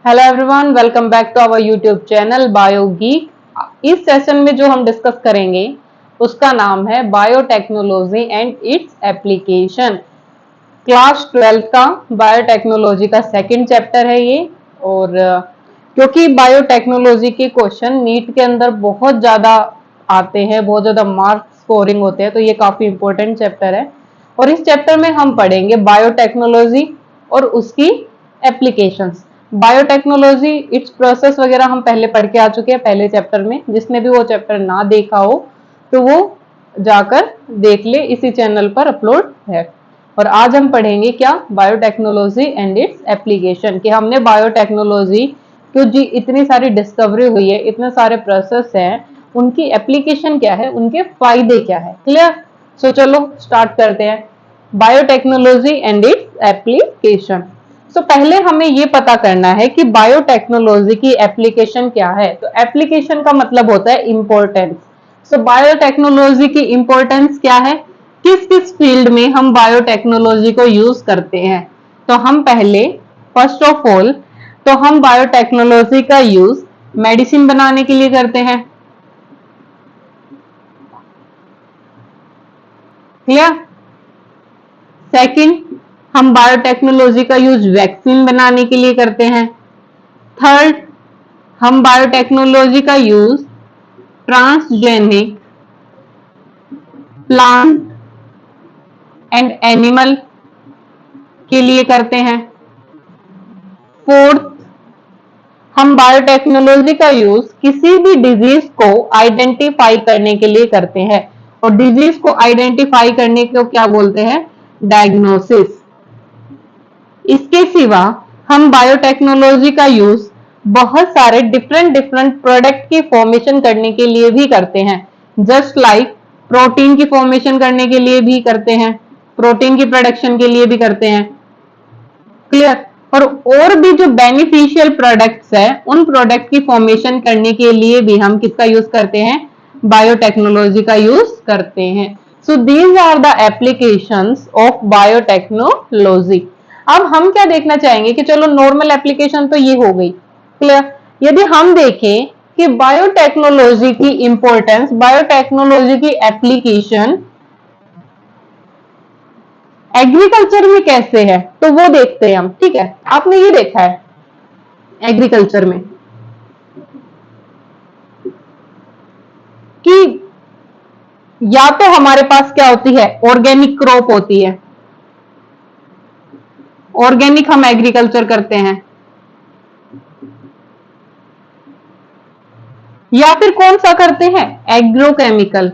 Hello everyone, welcome back to our YouTube channel Biogeek. इस session में जो हम डिस्कस करेंगे उसका नाम है biotechnology and its application. Class 12 का बायोटेक्नोलॉजी का सेकंड चैप्टर है ये। और क्योंकि बायोटेक्नोलॉजी के क्वेश्चन नीट के अंदर बहुत ज्यादा आते हैं, बहुत ज्यादा मार्क्स स्कोरिंग होते हैं, तो ये काफी इंपॉर्टेंट चैप्टर है। और इस चैप्टर में हम पढ़ेंगे बायोटेक्नोलॉजी और उसकी एप्लीकेशंस। बायोटेक्नोलॉजी इट्स प्रोसेस वगैरह हम पहले पढ़ के आ चुके हैं पहले चैप्टर में। जिसने भी वो चैप्टर ना देखा हो तो वो जाकर देख ले, इसी चैनल पर अपलोड है। और आज हम पढ़ेंगे क्या, बायोटेक्नोलॉजी एंड इट्स एप्लीकेशन। कि हमने बायोटेक्नोलॉजी क्यों जी इतनी सारी डिस्कवरी हुई है, इतने सारे प्रोसेस हैं, उनकी एप्लीकेशन क्या है, उनके फायदे क्या है। क्लियर? सो चलो स्टार्ट करते हैं। Biotechnology and its application. तो पहले हमें ये पता करना है कि बायोटेक्नोलॉजी की एप्लीकेशन क्या है। तो एप्लीकेशन का मतलब होता है इंपॉर्टेंस। सो बायोटेक्नोलॉजी की इंपॉर्टेंस क्या है, किस किस फील्ड में हम बायोटेक्नोलॉजी को यूज करते हैं। तो हम पहले फर्स्ट ऑफ ऑल तो हम बायोटेक्नोलॉजी का यूज मेडिसिन बनाने के लिए करते हैं। क्लियर? सेकंड, हम बायोटेक्नोलॉजी का यूज वैक्सीन बनाने के लिए करते हैं। थर्ड, हम बायोटेक्नोलॉजी का use transgenic plant and animal के लिए करते हैं। फोर्थ, हम बायोटेक्नोलॉजी का यूज किसी भी डिजीज को आइडेंटिफाई करने के लिए करते हैं। और डिजीज को आइडेंटिफाई करने को क्या बोलते हैं, डायग्नोसिस। इसके सिवा हम बायोटेक्नोलॉजी का यूज बहुत सारे डिफरेंट प्रोडक्ट की फॉर्मेशन करने के लिए भी करते हैं। जस्ट लाइक प्रोटीन की फॉर्मेशन करने के लिए भी करते हैं, प्रोटीन की प्रोडक्शन के लिए भी करते हैं। क्लियर? और भी जो बेनिफिशियल प्रोडक्ट्स है, उन प्रोडक्ट की फॉर्मेशन करने के लिए भी हम किसका यूज करते हैं, बायोटेक्नोलॉजी का यूज करते हैं। So these are the applications of biotechnology. अब हम क्या देखना चाहेंगे कि चलो नॉर्मल एप्लीकेशन तो ये हो गई। क्लियर? यदि हम देखें कि बायोटेक्नोलॉजी की इंपॉर्टेंस, बायोटेक्नोलॉजी की एप्लीकेशन एग्रीकल्चर में कैसे है, तो वो देखते हैं हम। ठीक है, आपने ये देखा है एग्रीकल्चर में कि या तो हमारे पास क्या होती है, ऑर्गेनिक क्रॉप होती है, ऑर्गेनिक हम एग्रीकल्चर करते हैं, या फिर कौन सा करते हैं, एग्रोकेमिकल।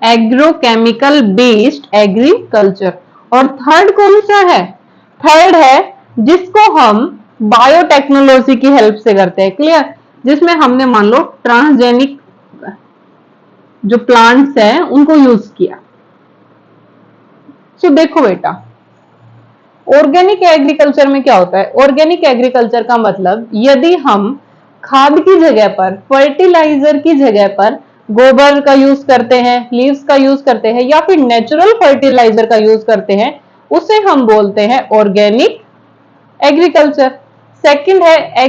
Agrochemical based agriculture. और थर्ड कौन सा है, थर्ड है जिसको हम बायोटेक्नोलॉजी की हेल्प से करते हैं। क्लियर? जिसमें हमने मान लो ट्रांसजेनिक जो प्लांट्स हैं उनको यूज किया। सो देखो बेटा, ऑर्गेनिक एग्रीकल्चर में क्या होता है, ऑर्गेनिक एग्रीकल्चर का मतलब यदि हम खाद की जगह पर, फर्टिलाइजर की जगह पर गोबर का यूज करते हैं, लीव्स का यूज करते हैं, या फिर नेचुरल फर्टिलाइजर का यूज करते हैं, उसे हम बोलते हैं ऑर्गेनिक एग्रीकल्चर। सेकंड है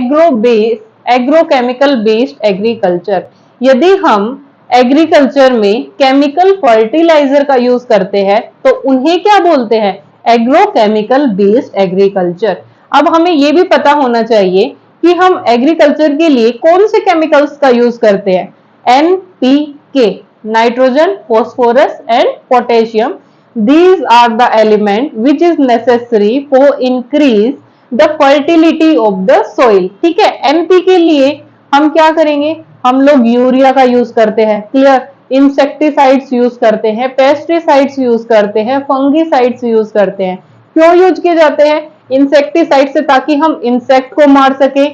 एग्रोकेमिकल बेस्ड एग्रीकल्चर। यदि हम एग्रीकल्चर में केमिकल फर्टिलाइजर का यूज करते हैं तो उन्हें क्या बोलते हैं, एग्रोकेमिकल बेस्ड एग्रीकल्चर। अब हमें यह भी पता होना चाहिए कि हम एग्रीकल्चर के लिए कौन से केमिकल्स का यूज करते हैं, NPK, nitrogen, phosphorus and potassium. These are the element which is necessary for increase the fertility of the soil। ठीक है, NP के लिए हम क्या करेंगे, हम लोग यूरिया का यूज करते हैं। क्लियर? इंसेक्टिसाइड्स यूज करते हैं, पेस्टिसाइड्स यूज करते हैं, फंगिसाइड्स यूज करते हैं। क्यों यूज किए जाते हैं, इंसेक्टिसाइड से ताकि हम इंसेक्ट को मार सके,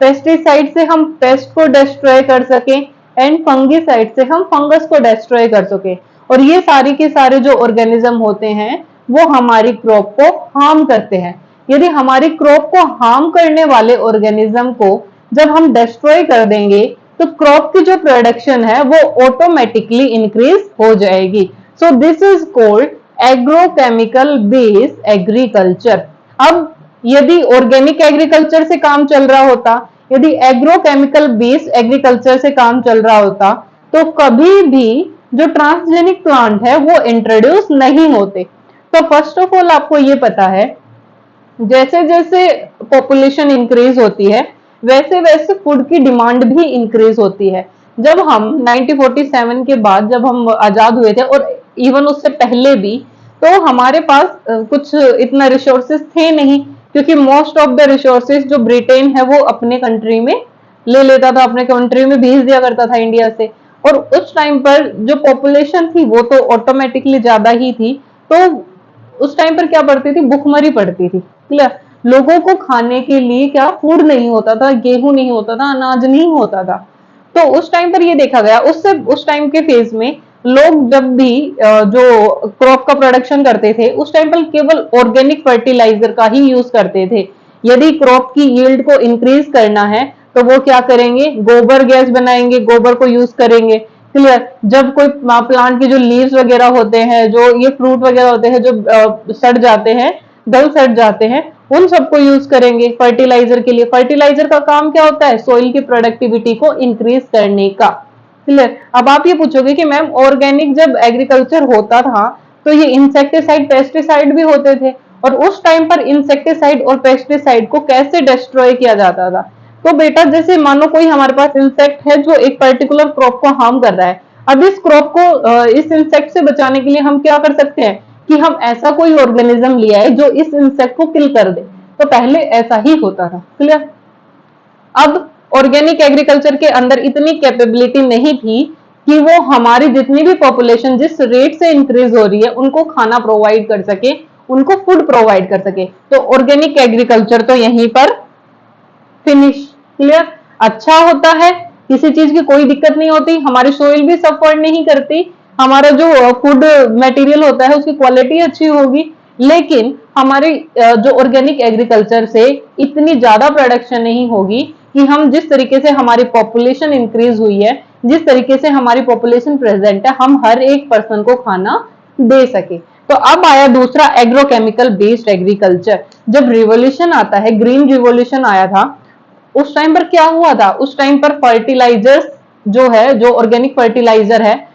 पेस्टिसाइड से हम पेस्ट को डिस्ट्रॉय कर सके, एंड फंगिसाइड से हम फंगस को डिस्ट्रॉय कर सके। और ये सारी के सारे जो ऑर्गेनिज्म होते हैं वो हमारी क्रॉप को हार्म करते हैं। यदि हमारी क्रॉप को हार्म करने वाले ऑर्गेनिज्म को जब हम डिस्ट्रॉय कर देंगे तो क्रॉप की जो प्रोडक्शन है वो ऑटोमेटिकली इंक्रीज हो जाएगी। सो this is called agrochemical based agriculture. अब यदि ऑर्गेनिक एग्रीकल्चर से काम चल रहा होता, यदि एग्रोकेमिकल बेस्ड एग्रीकल्चर से काम चल रहा होता, तो कभी भी जो ट्रांसजेनिक प्लांट है वो इंट्रोड्यूस नहीं होते। तो फर्स्ट ऑफ ऑल आपको ये पता है, जैसे जैसे पॉपुलेशन इंक्रीज होती है वैसे वैसे फूड की डिमांड भी इंक्रीज होती है। जब हम 1947 के बाद जब हम आजाद हुए थे, और इवन उससे पहले भी, तो हमारे पास कुछ इतना रिसोर्सेस थे नहीं, क्योंकि मोस्ट ऑफ द रिसोर्सेस जो ब्रिटेन है वो अपने कंट्री में ले लेता था, अपने कंट्री में भेज दिया करता था इंडिया से। और उस टाइम पर जो पॉपुलेशन थी वो तो ऑटोमेटिकली ज्यादा ही थी, तो उस टाइम पर क्या पड़ती थी, भुखमरी पड़ती थी। क्लियर? लोगों को खाने के लिए क्या फूड नहीं होता था, गेहूं नहीं होता था, अनाज नहीं होता था। तो उस टाइम पर ये देखा गया, उससे उस टाइम के फेज में लोग जब भी जो क्रॉप का प्रोडक्शन करते थे उस टाइम पर केवल ऑर्गेनिक फर्टिलाइजर का ही यूज करते थे। यदि क्रॉप की यील्ड को इंक्रीज करना है तो वो क्या करेंगे, गोबर गैस बनाएंगे, गोबर को यूज करेंगे। क्लियर? जब कोई प्लांट के जो लीव्स वगैरह होते हैं, जो ये फ्रूट वगैरह होते हैं जो सड़ जाते हैं, डल सड़ जाते हैं, उन सबको यूज करेंगे फर्टिलाइजर के लिए। फर्टिलाइजर का काम क्या होता है, सोइल की प्रोडक्टिविटी को इंक्रीज करने का। क्लियर? अब आप ये पूछोगे कि मैम ऑर्गेनिक जब एग्रीकल्चर होता था तो ये इंसेक्टिसाइड पेस्टिसाइड भी होते थे, और उस टाइम पर इंसेक्टिसाइड और पेस्टिसाइड को कैसे डिस्ट्रॉय किया जाता था? तो बेटा जैसे मानो कोई हमारे पास इंसेक्ट है जो एक पर्टिकुलर क्रॉप को हार्म कर रहा है, अब इस क्रॉप को इस इंसेक्ट से बचाने के लिए हम क्या कर सकते हैं कि हम ऐसा कोई ऑर्गेनिज्म लिया है जो इस इंसेक्ट को किल कर दे। तो पहले ऐसा ही होता था। क्लियर? अब ऑर्गेनिक एग्रीकल्चर के अंदर इतनी कैपेबिलिटी नहीं थी कि वो हमारी जितनी भी पॉपुलेशन जिस रेट से इंक्रीज हो रही है उनको खाना प्रोवाइड कर सके, उनको फूड प्रोवाइड कर सके। तो ऑर्गेनिक एग्रीकल्चर तो यहीं पर फिनिश। क्लियर? अच्छा होता है, किसी चीज की कोई दिक्कत नहीं होती, हमारी सोइल भी सफर नहीं करती, हमारा जो फूड मटेरियल होता है उसकी क्वालिटी अच्छी होगी। लेकिन हमारी जो ऑर्गेनिक एग्रीकल्चर से इतनी ज्यादा प्रोडक्शन नहीं होगी कि हम जिस तरीके से हमारी पॉपुलेशन इंक्रीज हुई है, जिस तरीके से हमारी पॉपुलेशन प्रेजेंट है, हम हर एक पर्सन को खाना दे सके। तो अब आया दूसरा, एग्रोकेमिकल बेस्ड एग्रीकल्चर। जब रिवोल्यूशन आता है, ग्रीन रिवोल्यूशन आया था, उस टाइम पर क्या हुआ था, उस टाइम पर फर्टिलाइजर्स जो है, जो ऑर्गेनिक फर्टिलाइजर है,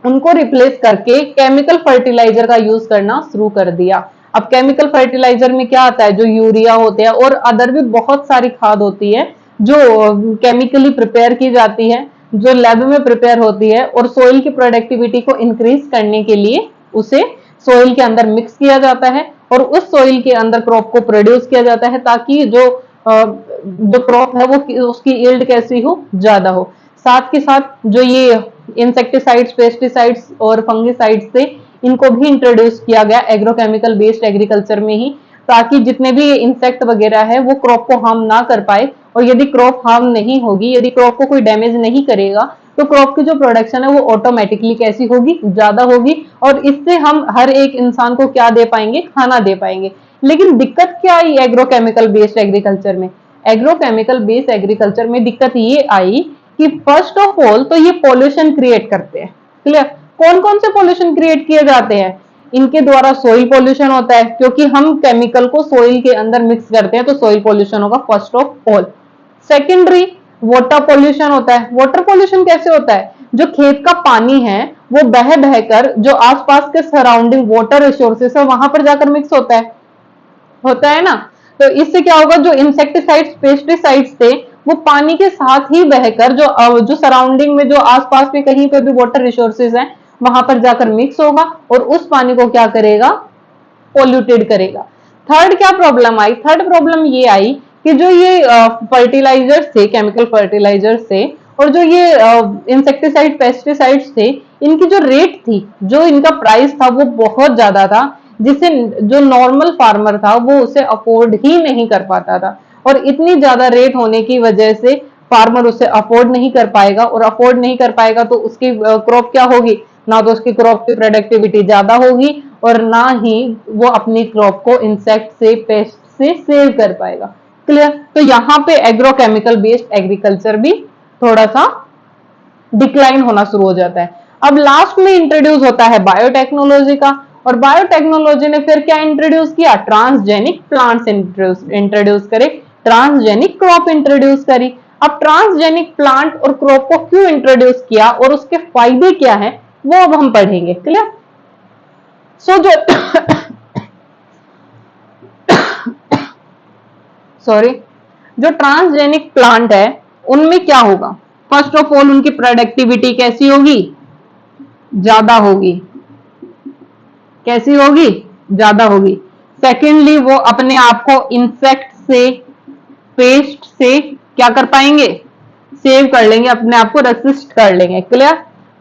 उनको रिप्लेस करके केमिकल फर्टिलाइजर का यूज करना शुरू कर दिया। अब केमिकल फर्टिलाइजर में क्या आता है, जो यूरिया होते हैं और अदर भी बहुत सारी खाद होती है जो केमिकली प्रिपेयर की जाती है, जो लैब में प्रिपेयर होती है, और सोइल की प्रोडक्टिविटी को इंक्रीज करने के लिए उसे सोइल के अंदर मिक्स किया जाता है और उस सोइल के अंदर क्रॉप को प्रोड्यूस किया जाता है, ताकि जो क्रॉप है वो उसकी यील्ड कैसी हो, ज्यादा हो। साथ के साथ जो ये इंसेक्टिसाइड्स, पेस्टिसाइड्स और फंगिसाइड्स थे, इनको भी इंट्रोड्यूस किया गया एग्रोकेमिकल बेस्ड एग्रीकल्चर में ही, ताकि जितने भी इंसेक्ट वगैरह है वो क्रॉप को हार्म ना कर पाए। और यदि क्रॉप हार्म नहीं होगी, यदि क्रॉप को कोई डैमेज नहीं करेगा, तो क्रॉप की जो प्रोडक्शन है वो ऑटोमेटिकली कैसी होगी, ज्यादा होगी, और इससे हम हर एक इंसान को क्या दे पाएंगे, खाना दे पाएंगे। लेकिन दिक्कत क्या आई एग्रोकेमिकल बेस्ड एग्रीकल्चर में? एग्रोकेमिकल बेस्ड एग्रीकल्चर में दिक्कत ये आई कि फर्स्ट ऑफ ऑल तो ये पॉल्यूशन क्रिएट करते हैं। क्लियर? कौन कौन से पॉल्यूशन क्रिएट किए जाते हैं? इनके द्वारा सोइल पॉल्यूशन होता है, क्योंकि हम केमिकल को सोइल के अंदर मिक्स करते हैं, तो सोइल पॉल्यूशन होगा first of all. Secondary, water pollution होता है। वाटर पॉल्यूशन कैसे होता है? जो खेत का पानी है वो बह बहकर जो आसपास के सराउंडिंग वाटर रिसोर्सेस है वहां पर जाकर मिक्स होता है ना। तो इससे क्या होगा, जो इंसेक्टिसाइड्स, पेस्टिसाइड्स थे, वो पानी के साथ ही बहकर जो सराउंडिंग में जो आसपास में कहीं पे भी वाटर रिसोर्सेज हैं वहां पर जाकर मिक्स होगा और उस पानी को क्या करेगा, पोल्यूटेड करेगा। थर्ड क्या प्रॉब्लम आई? थर्ड प्रॉब्लम ये आई कि जो ये फर्टिलाइजर्स थे, केमिकल फर्टिलाइजर्स थे, और जो ये इंसेक्टिसाइड, पेस्टिसाइड्स थे, इनकी जो रेट थी, जो इनका प्राइस था वो बहुत ज्यादा था, जिसे जो नॉर्मल फार्मर था वो उसे अफोर्ड ही नहीं कर पाता था। और इतनी ज्यादा रेट होने की वजह से फार्मर उसे अफोर्ड नहीं कर पाएगा, और अफोर्ड नहीं कर पाएगा तो उसकी क्रॉप क्या होगी, ना तो उसकी क्रॉप की प्रोडक्टिविटी ज्यादा होगी और ना ही वो अपनी क्रॉप को इंसेक्ट से, पेस्ट से सेव कर पाएगा। क्लियर? तो यहाँ पे एग्रोकेमिकल बेस्ड एग्रीकल्चर भी थोड़ा सा डिक्लाइन होना शुरू हो जाता है। अब लास्ट में इंट्रोड्यूस होता है बायोटेक्नोलॉजी का, और बायोटेक्नोलॉजी ने फिर क्या इंट्रोड्यूस किया, ट्रांसजेनिक प्लांट्स इंट्रोड्यूस करे, ट्रांसजेनिक क्रॉप इंट्रोड्यूस करी। अब ट्रांसजेनिक प्लांट और क्रॉप को क्यों इंट्रोड्यूस किया और उसके फायदे क्या है वो अब हम पढ़ेंगे। क्लियर। सो जो सॉरी, जो ट्रांसजेनिक प्लांट है उनमें क्या होगा, फर्स्ट ऑफ ऑल उनकी प्रोडक्टिविटी कैसी होगी, ज्यादा होगी। कैसी होगी, ज्यादा होगी। सेकेंडली वो अपने आप को इंसेक्ट से, पेस्ट से क्या कर पाएंगे, सेव कर लेंगे, अपने आप को रेसिस्ट कर लेंगे। क्लियर।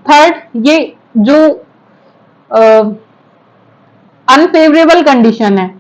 थर्ड, ये जो अनफेवरेबल कंडीशन है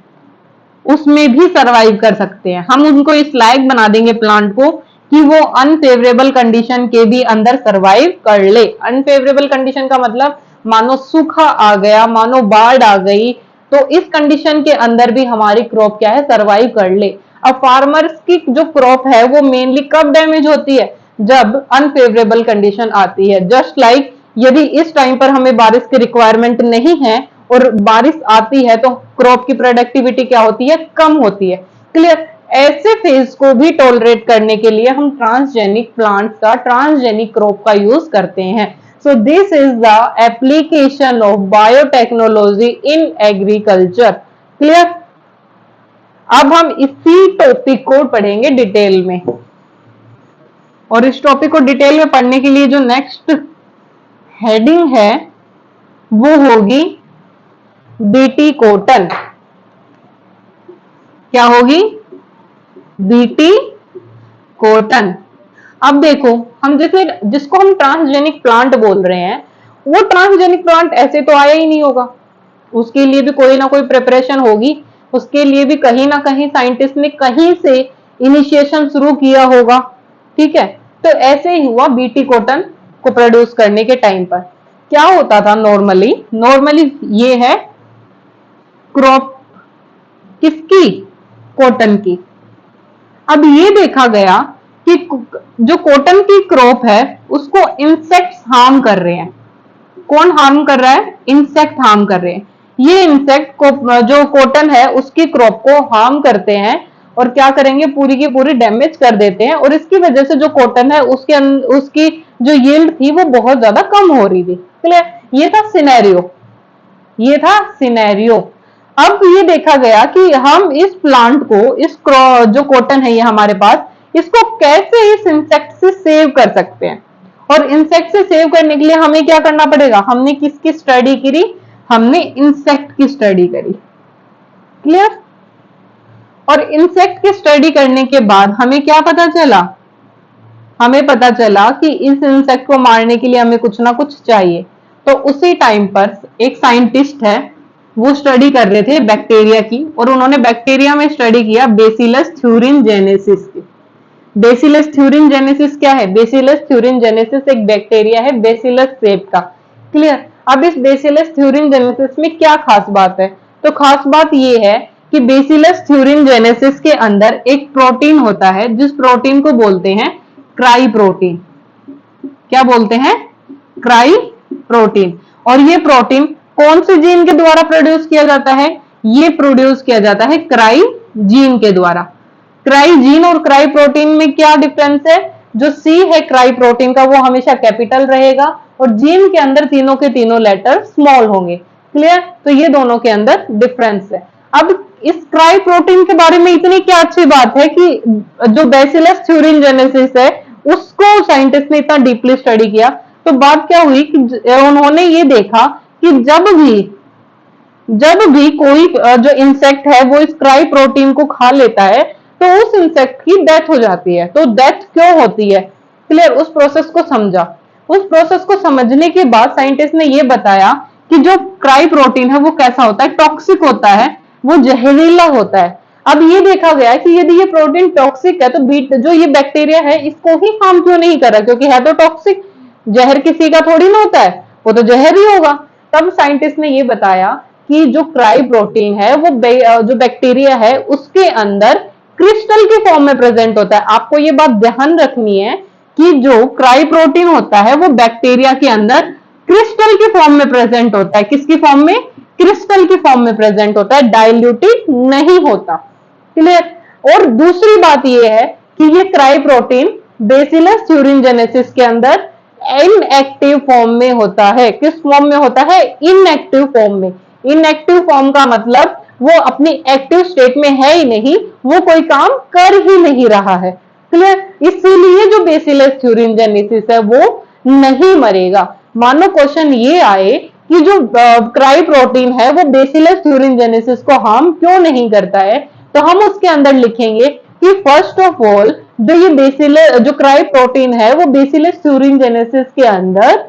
उसमें भी सरवाइव कर सकते हैं। हम उनको इस लायक बना देंगे प्लांट को कि वो अनफेवरेबल कंडीशन के भी अंदर सरवाइव कर ले। अनफेवरेबल कंडीशन का मतलब मानो सूखा आ गया, मानो बाढ़ आ गई, तो इस कंडीशन के अंदर भी हमारी क्रॉप क्या है, सरवाइव कर ले। अब फार्मर्स की जो क्रॉप है वो मेनली कब डैमेज होती है, जब अनफेवरेबल कंडीशन आती है। जस्ट लाइक यदि इस टाइम पर हमें बारिश की रिक्वायरमेंट नहीं है और बारिश आती है तो क्रॉप की प्रोडक्टिविटी क्या होती है, कम होती है। क्लियर। ऐसे फेज को भी टॉलरेट करने के लिए हम ट्रांसजेनिक प्लांट्स का, ट्रांसजेनिक क्रॉप का यूज करते हैं। सो this is the application of biotechnology in agriculture. Clear. अब हम इसी टॉपिक को पढ़ेंगे डिटेल में, और इस टॉपिक को डिटेल में पढ़ने के लिए जो नेक्स्ट हेडिंग है वो होगी बीटी कॉटन। क्या होगी, बीटी कॉटन। अब देखो, हम जिसको हम ट्रांसजेनिक प्लांट बोल रहे हैं, वो ट्रांसजेनिक प्लांट ऐसे तो आया ही नहीं होगा, उसके लिए भी कोई ना कोई प्रिपरेशन होगी, उसके लिए भी कहीं ना कहीं साइंटिस्ट ने कहीं से इनिशिएशन शुरू किया होगा। ठीक है, तो ऐसे ही हुआ बीटी कॉटन को प्रोड्यूस करने के टाइम पर। क्या होता था नॉर्मली ये है क्रॉप किसकी, कॉटन की। अब ये देखा गया कि जो कॉटन की क्रॉप है उसको इंसेक्ट्स हार्म कर रहे हैं। कौन हार्म कर रहा है, इंसेक्ट हार्म कर रहे हैं। ये इंसेक्ट को, जो कॉटन है उसकी क्रॉप को हार्म करते हैं और क्या करेंगे, पूरी की पूरी डैमेज कर देते हैं, और इसकी वजह से जो कॉटन है उसकी जो यील्ड थी वो बहुत ज्यादा कम हो रही थी। क्लियर। ये था सिनेरियो। अब ये देखा गया कि हम इस प्लांट को, जो कॉटन है ये हमारे पास, इसको कैसे इस इंसेक्ट से सेव कर सकते हैं। और इंसेक्ट से सेव करने के लिए हमें क्या करना पड़ेगा, हमने किसकी स्टडी करी, हमने इंसेक्ट की स्टडी करी। क्लियर। और इंसेक्ट की स्टडी करने के बाद हमें क्या पता चला, हमें पता चला कि इस इंसेक्ट को मारने के लिए हमें कुछ ना कुछ चाहिए। तो उसी टाइम पर एक साइंटिस्ट है, वो स्टडी कर रहे थे बैक्टीरिया की, और उन्होंने बैक्टीरिया में स्टडी किया बेसिलस थ्यूरिनजेनेसिस की। बेसिलस थ्यूरिनजेनेसिस क्या है, बेसिलस थ्यूरिनजेनेसिस एक बैक्टीरिया है बेसिलस शेप का। क्लियर। अब इस बेसिलस थ्यूरिनजेनेसिस में क्या खास बात है, तो खास बात ये है कि बेसिलस थ्यूरिनजेनेसिस के अंदर एक प्रोटीन होता है जिस प्रोटीन को बोलते हैं क्राई प्रोटीन। क्या बोलते हैं, क्राई प्रोटीन। और ये प्रोटीन कौन से जीन के द्वारा प्रोड्यूस किया जाता है, ये प्रोड्यूस किया जाता है क्राई जीन के द्वारा। क्राई जीन और क्राई प्रोटीन में क्या डिफरेंस है, जो सी है क्राई प्रोटीन का वो हमेशा कैपिटल रहेगा, और जीन के अंदर तीनों के तीनों लेटर स्मॉल होंगे। क्लियर। तो ये दोनों के अंदर डिफरेंस है। अब इस क्राई प्रोटीन के बारे में इतनी क्या अच्छी बात है कि जो बेसिलस थ्यूरिनजेनेसिस है उसको साइंटिस्ट ने इतना डीपली स्टडी किया। तो बात क्या हुई कि उन्होंने ये देखा कि जब भी कोई जो इंसेक्ट है वो इस क्राई प्रोटीन को खा लेता है तो उस इंसेक्ट की डेथ हो जाती है। तो डेथ क्यों होती है, क्लियर। उस प्रोसेस को समझा। उस प्रोसेस को समझने के बाद साइंटिस्ट ने ये बताया कि जो क्राई प्रोटीन है वो कैसा होता है, टॉक्सिक होता है, वो जहरीला होता है। अब ये देखा गया कि यदि ये प्रोटीन टॉक्सिक है तो जो ये बैक्टीरिया है इसको ही हार्म क्यों नहीं कर रहा, क्योंकि है तो टॉक्सिक। जहर किसी का थोड़ी ना होता है, वो तो जहर ही होगा। तब साइंटिस्ट ने ये बताया कि जो क्राई प्रोटीन है वो जो बैक्टीरिया है उसके अंदर क्रिस्टल के फॉर्म में प्रेजेंट होता है। आपको ये बात ध्यान रखनी है कि जो क्राई प्रोटीन होता है वो बैक्टीरिया के अंदर क्रिस्टल के फॉर्म में प्रेजेंट होता है। किसकी फॉर्म में, क्रिस्टल की फॉर्म में प्रेजेंट होता है, डाइल्यूटेड नहीं होता। क्लियर। और दूसरी बात यह है कि ये क्राई प्रोटीन बेसिलस यूरिनजेनेसिस के अंदर इनएक्टिव फॉर्म में होता है। किस फॉर्म में होता है? इनएक्टिव फॉर्म में। इनएक्टिव फॉर्म का मतलब वो अपनी एक्टिव स्टेट में है ही नहीं, वो कोई काम कर ही नहीं रहा है। क्लियर। इसीलिए जो बेसिलस यूरिनजेनेसिस है वो नहीं मरेगा। मानो क्वेश्चन ये आए कि जो क्राई प्रोटीन है वो बेसिलस यूरिनजेनेसिस को हार्म क्यों नहीं करता है, तो हम उसके अंदर लिखेंगे कि फर्स्ट ऑफ ऑल जो क्राई प्रोटीन है वो बेसिलस यूरिनजेनेसिस के अंदर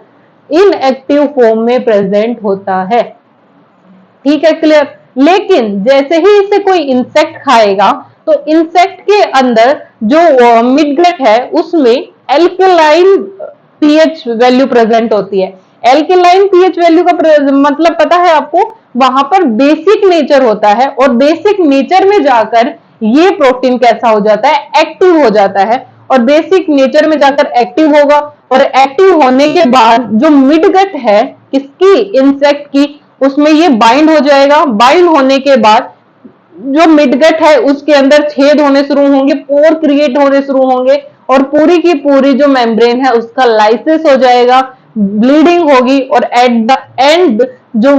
इनएक्टिव फॉर्म में प्रेजेंट होता है। ठीक है, क्लियर। लेकिन जैसे ही इसे कोई इंसेक्ट खाएगा तो इंसेक्ट के अंदर जो मिडगट है उसमें एल्कलाइन पीएच वैल्यू प्रेजेंट होती है। एल्कलाइन पीएच वैल्यू का मतलब पता है आपको? वहां पर बेसिक नेचर होता है और बेसिक नेचर में जाकर ये प्रोटीन कैसा हो जाता है? एक्टिव हो जाता है। और बेसिक नेचर में जाकर एक्टिव होगा और एक्टिव होने के बाद जो मिडगट है किसकी? इंसेक्ट की, उसमें ये बाइंड हो जाएगा। बाइंड होने के बाद जो मिडगट है उसके अंदर छेद होने शुरू होंगे, पोर क्रिएट होने शुरू होंगे और पूरी की पूरी जो मेम्ब्रेन है उसका लाइसिस हो जाएगा, ब्लीडिंग होगी और एट द एंड जो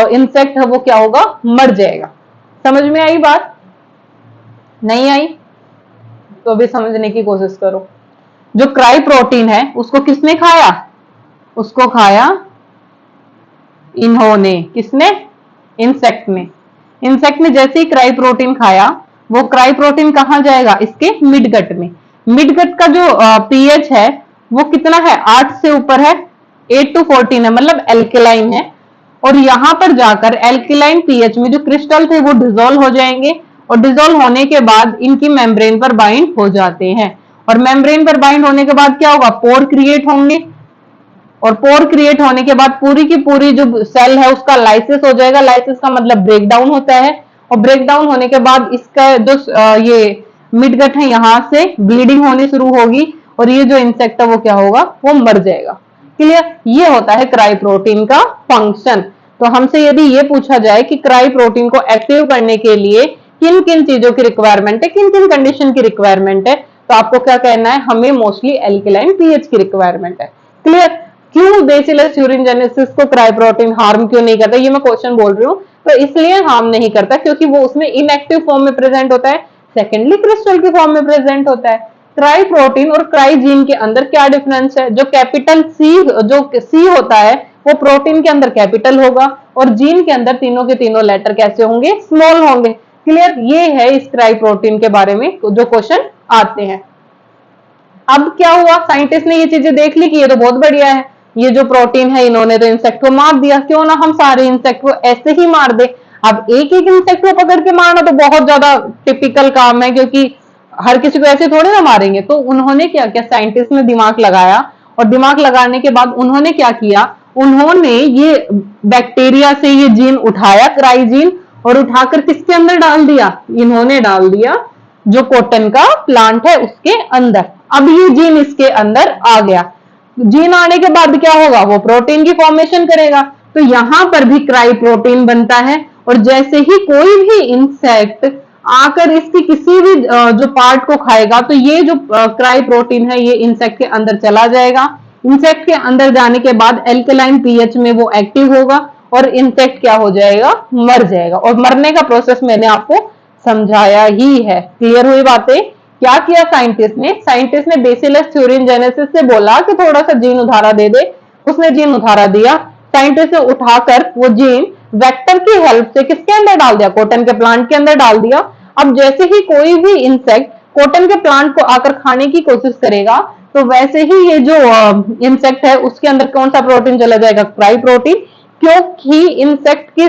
इंसेक्ट है वो क्या होगा? मर जाएगा। समझ में आई बात? नहीं आई तो अभी समझने की कोशिश करो। जो क्राई प्रोटीन है उसको किसने खाया? उसको खाया इन्होंने। किसने? इंसेक्ट ने। इंसेक्ट ने जैसे ही क्राई प्रोटीन खाया, वो क्राई प्रोटीन कहां जाएगा? इसके मिडगट में। मिडगट का जो पीएच है वो कितना है? 8 से ऊपर है, 8 to 14 है, मतलब एल्केलाइन है। और यहां पर जाकर एल्केलाइन पीएच में जो क्रिस्टल थे वो डिसॉल्व हो जाएंगे और डिसॉल्व होने के बाद इनकी मेम्ब्रेन पर बाइंड हो जाते हैं। और मेम्ब्रेन पर बाइंड होने के बाद क्या होगा? पोर क्रिएट होंगे और पोर क्रिएट होने के बाद पूरी की पूरी जो सेल है उसका लाइसिस हो जाएगा। लाइसिस का मतलब ब्रेक डाउन होता है और ब्रेक डाउन होने के बाद इसका जो ये मिडगट है यहां से ब्लीडिंग होनी शुरू होगी और ये जो इंसेक्ट है वो क्या होगा? वो मर जाएगा। क्लियर। ये होता है क्राई प्रोटीन का फंक्शन। तो हमसे यदि ये पूछा जाए कि क्राई प्रोटीन को एक्टिव करने के लिए किन किन चीजों की रिक्वायरमेंट है, किन किन कंडीशन की रिक्वायरमेंट है, तो आपको क्या कहना है? हमें मोस्टली एल्केलाइन पीएच की रिक्वायरमेंट है। क्लियर। क्यों बेसिलस यूरिनजेनेसिस को क्राई प्रोटीन हार्म क्यों नहीं करता? ये मैं क्वेश्चन बोल रही हूँ। तो इसलिए हार्म नहीं करता क्योंकि वो उसमें इनएक्टिव फॉर्म में प्रेजेंट होता है, सेकेंडली क्रिस्टल की फॉर्म में प्रेजेंट होता है। क्राई प्रोटीन और क्राई जीन के अंदर क्या डिफरेंस है? जो कैपिटल सी, जो सी होता है वो प्रोटीन के अंदर कैपिटल होगा और जीन के अंदर तीनों के तीनों लेटर कैसे होंगे? स्मॉल होंगे। क्लियर। ये है इस क्राई प्रोटीन के बारे में जो क्वेश्चन आते हैं। अब क्या हुआ? साइंटिस्ट ने ये चीजें देख ली कि ये तो बहुत बढ़िया है, ये जो प्रोटीन है इन्होंने तो इंसेक्ट को मार दिया, क्यों ना हम सारे इंसेक्ट को ऐसे ही मार दे। अब एक एक इंसेक्ट को पकड़ के मारना तो बहुत ज्यादा टिपिकल काम है क्योंकि हर किसी को ऐसे थोड़े ना मारेंगे। तो उन्होंने क्या किया? साइंटिस्ट ने दिमाग लगाया और दिमाग लगाने के बाद उन्होंने क्या किया? उन्होंने ये बैक्टीरिया से ये जीन उठाया, क्राई जीन, और उठाकर किसके अंदर डाल दिया? इन्होंने डाल दिया जो कॉटन का प्लांट है उसके अंदर। अब ये जीन इसके अंदर आ गया। जीन आने के बाद क्या होगा? वो प्रोटीन की फॉर्मेशन करेगा। तो यहां पर भी क्राई प्रोटीन बनता है और जैसे ही कोई भी इंसेक्ट आकर इसकी किसी भी जो पार्ट को खाएगा तो ये जो क्राई प्रोटीन है ये इंसेक्ट के अंदर चला जाएगा। इंसेक्ट के अंदर जाने के बाद एल्कलाइन पीएच में वो एक्टिव होगा और इंसेक्ट क्या हो जाएगा? मर जाएगा। और मरने का प्रोसेस मैंने आपको समझाया ही है। क्लियर हुई बातें? क्या किया साइंटिस्ट ने? साइंटिस्ट ने बेसिलस यूरिनजेनेसिस से बोला कि थोड़ा सा जीन उधारा दे दे। उसने जीन उधारा दिया। साइंटिस्ट ने उठाकर वो जीन वेक्टर की हेल्प से किसके अंदर डाल दिया? कॉटन के प्लांट के अंदर डाल दिया। अब जैसे ही कोई भी इंसेक्ट कॉटन के प्लांट को आकर खाने की कोशिश करेगा तो वैसे ही ये जो इंसेक्ट है उसके अंदर कौन सा प्रोटीन चला जाएगा? Cry protein. क्योंकि इंसेक्ट की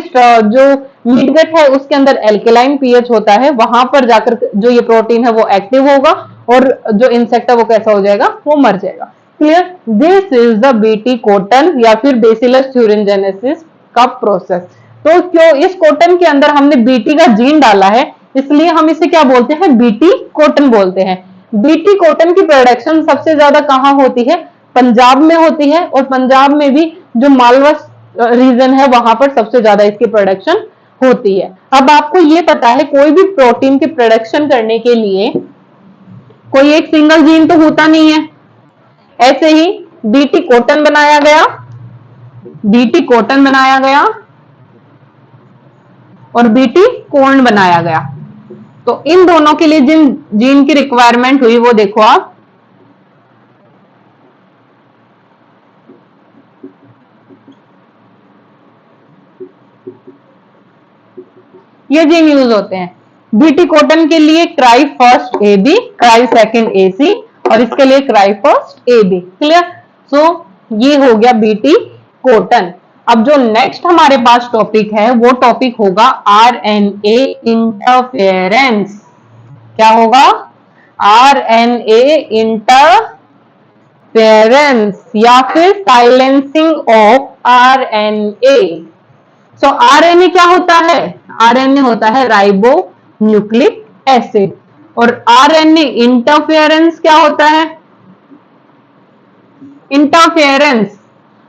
जो मिडगट है उसके अंदर एल्केलाइन पीएच होता है, वहां पर जाकर जो ये प्रोटीन है वो एक्टिव होगा और जो इंसेक्ट है वो कैसा हो जाएगा? वो मर जाएगा। Clear. This is the BT cotton या फिर बेसिलस यूरिनजेनेसिस का प्रोसेस। तो क्यों इस कॉटन के अंदर हमने बीटी का जीन डाला है इसलिए हम इसे क्या बोलते हैं? बीटी कॉटन बोलते हैं। बीटी कॉटन की प्रोडक्शन सबसे ज्यादा कहां होती है? पंजाब में होती है। और पंजाब में भी जो मालवा रीजन है, वहां पर सबसे ज्यादा इसकी प्रोडक्शन होती है। अब आपको ये पता है कोई भी प्रोटीन की प्रोडक्शन करने के लिए कोई एक सिंगल जीन तो होता नहीं है। ऐसे ही बीटी कॉटन बनाया गया, बीटी कॉटन बनाया गया और बीटी कॉर्न बनाया गया। तो इन दोनों के लिए जिन जीन की रिक्वायरमेंट हुई वो देखो आप, ये जीन यूज होते हैं। बीटी कॉटन के लिए cry first A B, cry second A C, और इसके लिए cry first A B. Clear? So ये हो गया बीटी कॉटन। अब जो नेक्स्ट हमारे पास टॉपिक है वो टॉपिक होगा आरएनए इंटरफेरेंस। क्या होगा? आरएनए इंटरफेरेंस या फिर silencing of RNA. So RNA क्या होता है? आरएनए होता है राइबो न्यूक्लिक एसिड। और आरएनए इंटरफेरेंस क्या होता है? इंटरफेरेंस,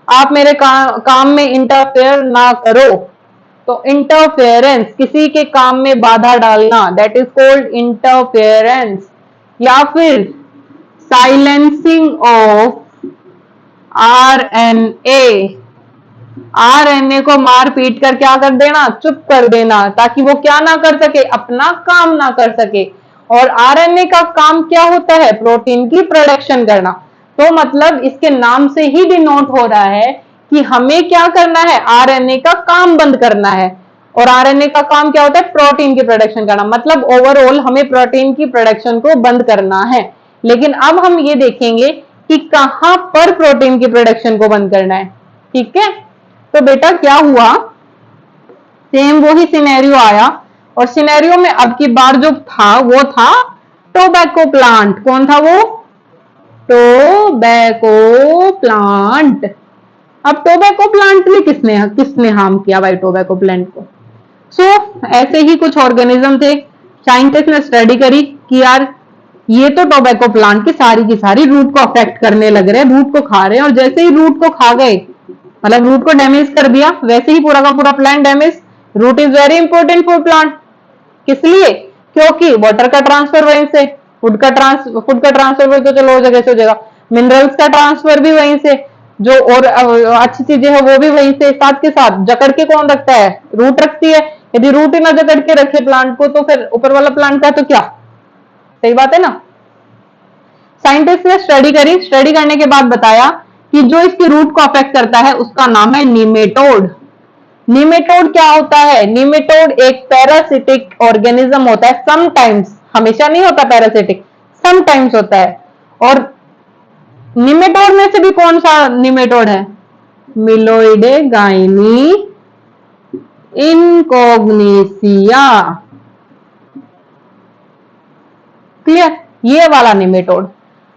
आप मेरे काम में इंटरफेयर ना करो, तो इंटरफेरेंस किसी के काम में बाधा डालना, दैट इज कॉल्ड इंटरफेरेंस। या फिर साइलेंसिंग ऑफ आरएनए, आरएनए को मार पीट कर क्या कर देना? चुप कर देना, ताकि वो क्या ना कर सके? अपना काम ना कर सके। और आरएनए का काम क्या होता है? प्रोटीन की प्रोडक्शन करना। तो मतलब इसके नाम से ही डिनोट हो रहा है कि हमें क्या करना है? आरएनए का काम बंद करना है। और आरएनए का काम क्या होता है? प्रोटीन की प्रोडक्शन करना। मतलब ओवरऑल हमें प्रोटीन की प्रोडक्शन को बंद करना है। लेकिन अब हम ये देखेंगे कि कहां पर प्रोटीन की प्रोडक्शन को बंद करना है। ठीक है? तो बेटा क्या हुआ, सेम वही सिनेरियो आया। और सिनेरियो में अब की बार जो था वो था टोबैको प्लांट। कौन था वो? Tobacco plant. अब टोबैको प्लांट में किसने किसने हार्म किया भाई टोबैको प्लांट को? सो ऐसे ही कुछ ऑर्गेनिज्म थे, साइंटिस्ट ने स्टडी करी कि यार ये तो टोबैको प्लांट की सारी रूट को अफेक्ट करने लग रहे हैं, रूट को खा रहे हैं। और जैसे ही रूट को खा गए, मतलब रूट को डैमेज कर दिया, वैसे ही पूरा का पूरा plant damage. Root is very important for plant. किस लिए? क्योंकि वाटर का ट्रांसफर वहीं से, फूड का ट्रांसफर भी तो चलो हो जगह से हो जाएगा, मिनरल्स का ट्रांसफर भी वहीं से, जो और अच्छी चीजें हैं वो भी वहीं से। साथ के साथ जकड़ के कौन रखता है? रूट रखती है। यदि रूट ही ना जकड़ के रखे प्लांट को, तो फिर ऊपर वाला प्लांट का तो क्या? सही बात है ना? साइंटिस्ट ने स्टडी करी, स्टडी करने के बाद बताया कि जो इसकी रूट को अफेक्ट करता है उसका नाम है निमेटोड। निमेटोड क्या होता है? निमेटोड एक पैरासिटिक ऑर्गेनिज्म होता है। समटाइम्स, हमेशा नहीं होता पैरासिटिक, समटाइम्स होता है। और निमेटोड में से भी कौन सा निमेटोड है? मिलोइडे गाइनी इनकॉग्निसिया। क्लियर? ये वाला निमेटोड।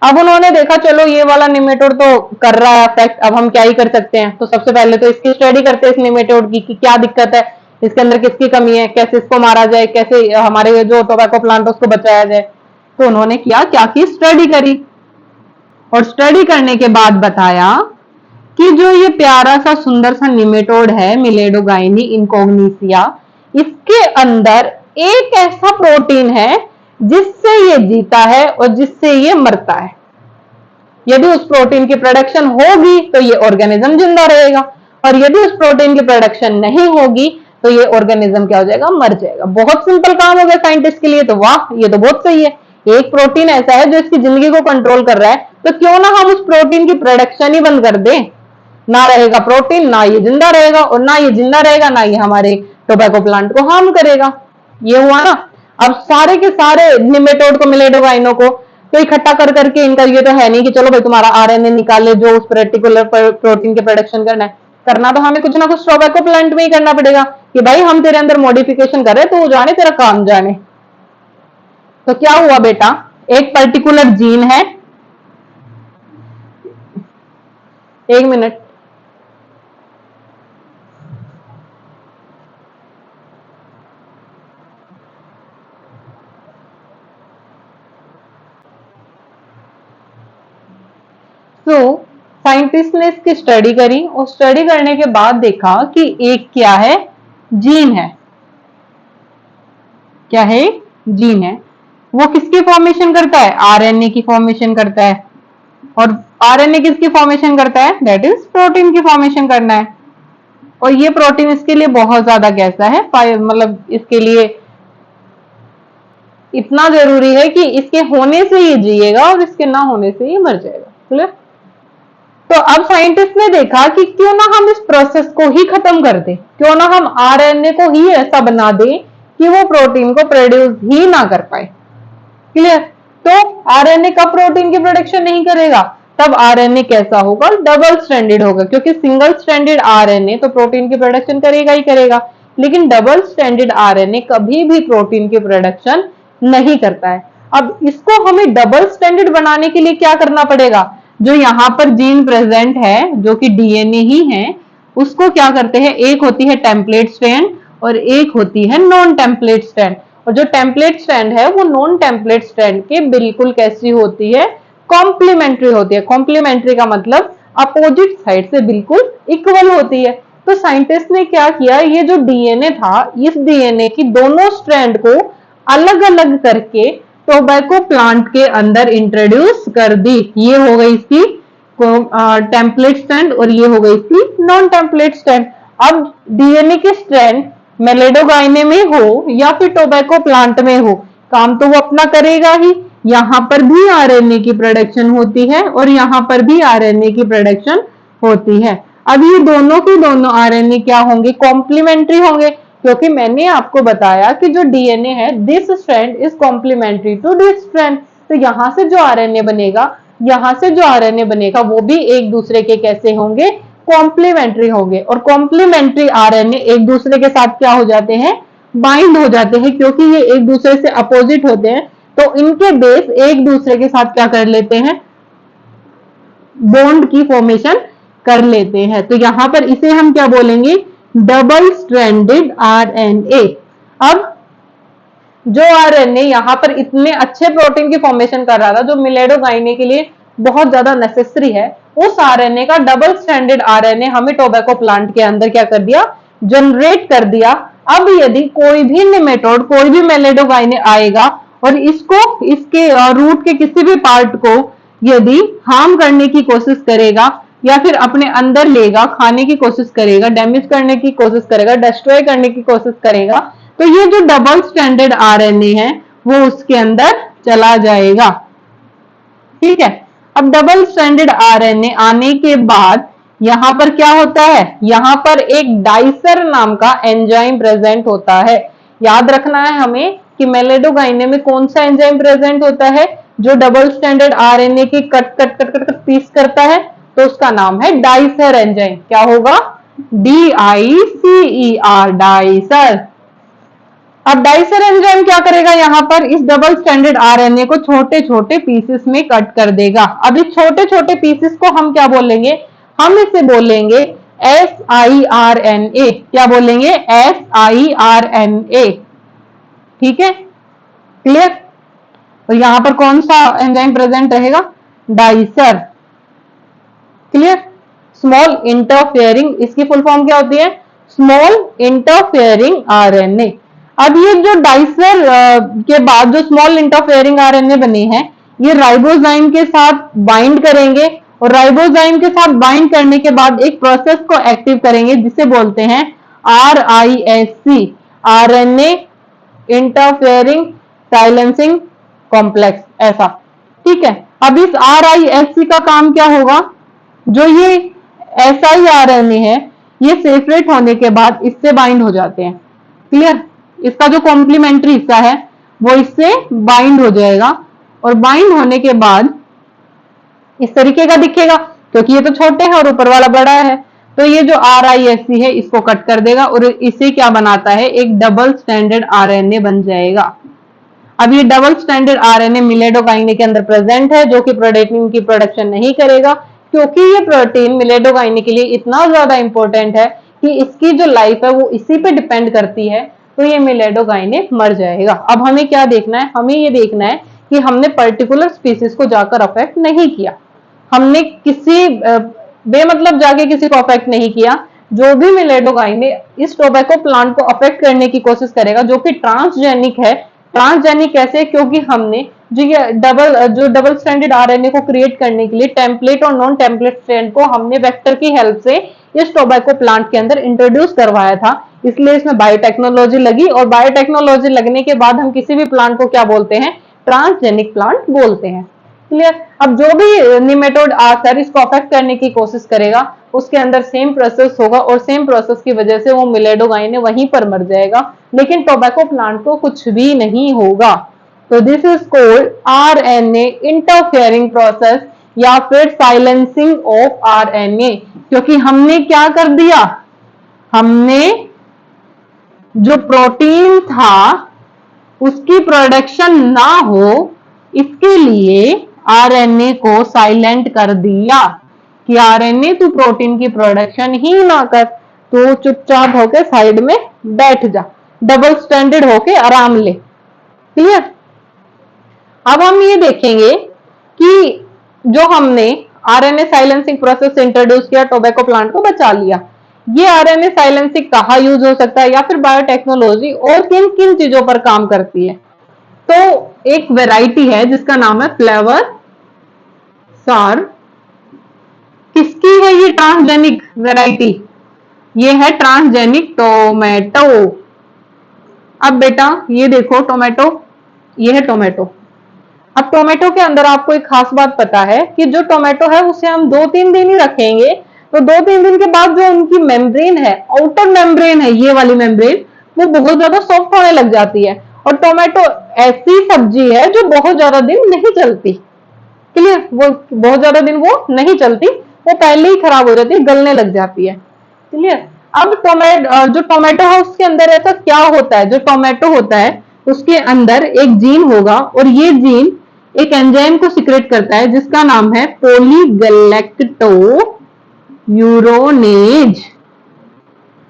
अब उन्होंने देखा चलो ये वाला निमेटोड तो कर रहा है अफेक्ट, अब हम क्या ही कर सकते हैं। तो सबसे पहले तो इसकी स्टडी करते हैं, इस निमेटोड की कि क्या दिक्कत है, इसके अंदर किसकी कमी है, कैसे इसको मारा जाए, कैसे हमारे जो टोबैको प्लांट उसको बचाया जाए। तो उन्होंने क्या की स्टडी करी। और स्टडी करने के बाद बताया कि जो ये प्यारा सा सुंदर सा निमेटोड है मिलेडोगाइनी इनकॉग्निसिया, इसके अंदर एक ऐसा प्रोटीन है जिससे ये जीता है और जिससे ये मरता है। यदि उस प्रोटीन की प्रोडक्शन होगी तो ये ऑर्गेनिज्म जिंदा रहेगा, और यदि उस प्रोटीन की प्रोडक्शन नहीं होगी तो ये ऑर्गेनिज्म क्या हो जाएगा? मर जाएगा। बहुत सिंपल काम हो गया साइंटिस्ट के लिए। तो वाह, ये तो बहुत सही है। एक प्रोटीन ऐसा है जो इसकी जिंदगी को कंट्रोल कर रहा है, तो क्यों ना हम उस प्रोटीन की प्रोडक्शन ही बंद कर दें। ना रहेगा प्रोटीन, ना ये जिंदा रहेगा, और ना ये जिंदा रहेगा ना ये हमारे टोबैको प्लांट को हार्म करेगा। ये हुआ ना? अब सारे के सारे निमेटोड को, मिलेडोगाइनो को तो इकट्ठा कर करके, इनका ये तो है नहीं कि चलो भाई तुम्हारा आरएनए निकाले जो उस पर्टिकुलर प्रोटीन के प्रोडक्शन करना है। करना तो हमें कुछ ना कुछ टोबैको प्लांट में ही करना पड़ेगा कि भाई हम तेरे अंदर मॉडिफिकेशन कर रहे, तो जाने तेरा काम जाने। तो क्या हुआ बेटा, एक पर्टिकुलर जीन है, एक मिनट, तो साइंटिस्ट साइंटिस्ट ने इसकी स्टडी करी और स्टडी करने के बाद देखा कि एक क्या है, जीन है। क्या है? जीन है। वो किसकी फॉर्मेशन करता है? आरएनए की फॉर्मेशन करता है। और आरएनए किसकी फॉर्मेशन करता है? दैट इज प्रोटीन की फॉर्मेशन करना है। और ये प्रोटीन इसके लिए बहुत ज्यादा कैसा है, मतलब इसके लिए इतना जरूरी है कि इसके होने से ये जिएगा और इसके ना होने से ये मर जाएगा। क्लियर? तो अब साइंटिस्ट ने देखा कि क्यों ना हम इस प्रोसेस को ही खत्म कर दें, क्यों ना हम आरएनए को ही ऐसा बना दें कि वो प्रोटीन को प्रोड्यूस ही ना कर पाए। क्लियर? तो आरएनए कब प्रोटीन की प्रोडक्शन नहीं करेगा? तब आरएनए कैसा होगा? डबल स्ट्रैंडेड होगा, क्योंकि सिंगल स्ट्रैंडेड आरएनए तो प्रोटीन की प्रोडक्शन करेगा ही करेगा, लेकिन डबल स्ट्रैंडेड आरएनए कभी भी प्रोटीन की प्रोडक्शन नहीं करता है। अब इसको हमें डबल स्ट्रैंडेड बनाने के लिए क्या करना पड़ेगा? जो यहाँ पर जीन प्रेजेंट है, जो कि डीएनए ही है, उसको क्या करते हैं, एक होती है टेम्पलेट स्ट्रैंड और एक होती है नॉन टेम्पलेट स्ट्रैंड। और जो टेम्पलेट स्ट्रैंड है वो नॉन टेम्पलेट स्ट्रैंड के बिल्कुल कैसी होती है? कॉम्प्लीमेंट्री होती है। कॉम्प्लीमेंट्री का मतलब अपोजिट साइड से बिल्कुल इक्वल होती है। तो साइंटिस्ट ने क्या किया, ये जो डीएनए था, इस डीएनए की दोनों स्ट्रैंड को अलग अलग करके टोबैको प्लांट के अंदर इंट्रोड्यूस कर दी। ये हो गई इसकी टेम्पलेट स्ट्रैंड और ये हो गई इसकी नॉन टेम्पलेट स्ट्रैंड। अब डीएनए के स्ट्रैंड मेलेडोगाइने में हो या फिर टोबैको प्लांट में हो, काम तो वो अपना करेगा ही। यहां पर भी आरएनए की प्रोडक्शन होती है और यहां पर भी आरएनए की प्रोडक्शन होती है। अब ये दोनों के दोनों आरएनए क्या होंगे? कॉम्प्लीमेंट्री होंगे, क्योंकि मैंने आपको बताया कि जो डीएनए है, this strand is complementary to this strand. तो यहां से जो आरएनए बनेगा, यहां से जो आरएनए बनेगा, वो भी एक दूसरे के कैसे होंगे? कॉम्प्लीमेंट्री होंगे। और कॉम्प्लीमेंट्री आरएनए एक दूसरे के साथ क्या हो जाते हैं? बाइंड हो जाते हैं, क्योंकि ये एक दूसरे से अपोजिट होते हैं, तो इनके बेस एक दूसरे के साथ क्या कर लेते हैं? बॉन्ड की फॉर्मेशन कर लेते हैं। तो यहां पर इसे हम क्या बोलेंगे? Double stranded RNA. अब जो आरएनए यहां पर इतने अच्छे प्रोटीन की फॉर्मेशन कर रहा था, जो मिलेडोगाइने के लिए बहुत ज्यादा नेसेसरी है, उस आरएनए का डबल स्ट्रैंडेड आरएनए हमें टोबैको प्लांट के अंदर क्या कर दिया? जनरेट कर दिया। अब यदि कोई भी निमेटोड, कोई भी मेलेडोगाइने आएगा और इसको, इसके रूट के किसी भी पार्ट को यदि हार्म करने की कोशिश करेगा या फिर अपने अंदर लेगा, खाने की कोशिश करेगा, डैमेज करने की कोशिश करेगा, डिस्ट्रॉय करने की कोशिश करेगा, तो ये जो डबल स्ट्रैंडेड आरएनए है वो उसके अंदर चला जाएगा। ठीक है? अब डबल स्ट्रैंडेड आरएनए आने के बाद यहां पर क्या होता है? यहां पर एक डाइसर नाम का एंजाइम प्रेजेंट होता है। याद रखना है हमें कि मेलेडोगाइने में कौन सा एंजाइम प्रेजेंट होता है? जो डबल स्ट्रैंडेड आरएनए की cut cut cut cut piece करता है, तो उसका नाम है डाइसर एंजाइम। क्या होगा? DICER, dicer. अब डाइसर एंजाइम क्या करेगा? यहां पर इस डबल स्ट्रैंडेड आरएनए को छोटे छोटे पीसेस में कट कर देगा। अब इस छोटे छोटे पीसेस को हम क्या बोलेंगे? हम इसे बोलेंगे SIRNA। क्या बोलेंगे? SIRNA। ठीक है? क्लियर? तो यहां पर कौन सा एंजाइम प्रेजेंट रहेगा? डाइसर। क्लियर? स्मॉल इंटरफेयरिंग, इसकी फुल फॉर्म क्या होती है? Small interfering RNA. अब ये जो डाइसर के बाद जो स्मॉल इंटरफेयरिंग आरएनए बने हैं, ये राइबोजाइम के साथ बाइंड करेंगे और राइबोजाइम के साथ बाइंड करने के बाद एक प्रोसेस को एक्टिव करेंगे जिसे बोलते हैं RISC, RNA interfering silencing complex. ऐसा। ठीक है? अब इस RISC का काम क्या होगा? जो ये SIRNA है, ये सेपरेट होने के बाद इससे बाइंड हो जाते हैं। क्लियर? इसका जो कॉम्प्लीमेंट्री हिस्सा है वो इससे बाइंड हो जाएगा और बाइंड होने के बाद इस तरीके का दिखेगा, क्योंकि ये तो छोटे हैं और ऊपर वाला बड़ा है। तो ये जो RISC है इसको कट कर देगा और इसे क्या बनाता है? एक डबल स्टैंडर्ड आरएनए बन जाएगा। अब ये डबल स्टैंडर्ड आरएनए मिलेडोकाइने के अंदर प्रेजेंट है, जो कि प्रोटीन की प्रोडक्शन नहीं करेगा, क्योंकि ये प्रोटीन मिलेडोकाइने के लिए इतना ज्यादा इंपॉर्टेंट है कि इसकी जो लाइफ है वो इसी पे डिपेंड करती है। तो ये मिलेडोकाइने मर जाएगा। अब हमें क्या देखना है? हमें ये देखना है कि हमने पर्टिकुलर स्पीसीज को जाकर अफेक्ट नहीं किया, हमने किसी बेमतलब जाके किसी को अफेक्ट नहीं किया। जो भी मिलेडोगाइन ने इस टोबैको प्लांट को अफेक्ट करने की कोशिश करेगा जो कि ट्रांसजेनिक है। ट्रांसजेनिक कैसे? क्योंकि हमने जो डबल स्टैंडर्ड आरएनए को क्रिएट करने के लिए टेम्पलेट और नॉन टेम्पलेट स्ट्रैंड को हमने वेक्टर की हेल्प से इस टोबैको प्लांट के अंदर इंट्रोड्यूस करवाया था, इसलिए इसमें बायोटेक्नोलॉजी लगी। और बायोटेक्नोलॉजी लगने के बाद हम किसी भी प्लांट को क्या बोलते हैं? ट्रांसजेनिक प्लांट बोलते हैं। क्लियर? अब जो भी निमेटोड आकर इसको अफेक्ट करने की कोशिश करेगा उसके अंदर सेम प्रोसेस होगा और सेम प्रोसेस की वजह से वो मिलेडोगाइन वहीं पर मर जाएगा, लेकिन टोबैको प्लांट को कुछ भी नहीं होगा। तो this is called RNA interfering process या फिर साइलेंसिंग ऑफ आरएनए। क्योंकि हमने क्या कर दिया? हमने जो प्रोटीन था उसकी प्रोडक्शन ना हो इसके लिए आरएनए को साइलेंट कर दिया कि आरएनए तू प्रोटीन की प्रोडक्शन ही ना कर, तो चुपचाप होके साइड में बैठ जा, डबल स्टैंडर्ड होके आराम ले। क्लियर? अब हम ये देखेंगे कि जो हमने आरएनए साइलेंसिंग प्रोसेस इंट्रोड्यूस किया, टोबैको प्लांट को बचा लिया, ये आरएनए साइलेंसिंग कहाँ यूज हो सकता है या फिर बायोटेक्नोलॉजी और किन किन चीजों पर काम करती है? तो एक वैरायटी है जिसका नाम है फ्लेवर सार। किसकी है ये ट्रांसजेनिक वैरायटी? ये है ट्रांसजेनिक टोमेटो। अब बेटा ये देखो टोमेटो, ये है टोमेटो। अब टोमेटो के अंदर आपको एक खास बात पता है कि जो टोमेटो है उसे हम 2-3 दिन ही रखेंगे, तो 2-3 दिन के बाद जो उनकी मेम्ब्रेन है, आउटर मेम्ब्रेन है, ये वाली मेम्ब्रेन, वो बहुत ज्यादा सॉफ्ट होने लग जाती है। और टोमेटो ऐसी सब्जी है जो बहुत ज्यादा दिन नहीं चलती। क्लियर? वो बहुत ज्यादा दिन वो नहीं चलती, वो पहले ही खराब हो जाती है, गलने लग जाती है। क्लियर? अब जो टोमेटो है उसके अंदर ऐसा क्या होता है? जो टोमेटो होता है उसके अंदर एक जीन होगा और ये जीन एक एंजाइम को सिक्रेट करता है जिसका नाम है पॉलीगैलेक्टो यूरोनेज।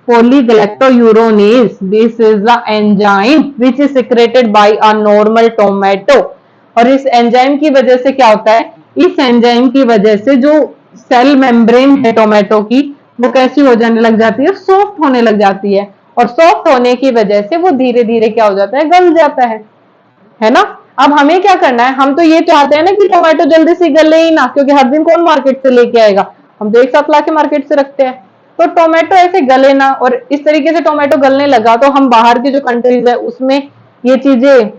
Polyglycouronase. This is the enzyme which is secreted by a normal tomato. और इस एंजाइम की वजह से क्या होता है? इस एंजाइम की वजह से जो सेल मेम्ब्रेन है टोमेटो की वो कैसी हो जाने लग जाती है? सॉफ्ट होने लग जाती है। और सॉफ्ट होने की वजह से वो धीरे धीरे क्या हो जाता है? गल जाता है ना? अब हमें क्या करना है? हम तो ये चाहते हैं ना कि टोमेटो जल्दी से गले ही ना, क्योंकि हर दिन कौन मार्केट से लेके आएगा? हम तो एक साथ लाके मार्केट से रखते हैं। तो टोमेटो ऐसे गले ना, और इस तरीके से टोमेटो गलने लगा तो हम बाहर की जो कंट्रीज है उसमें ये चीजें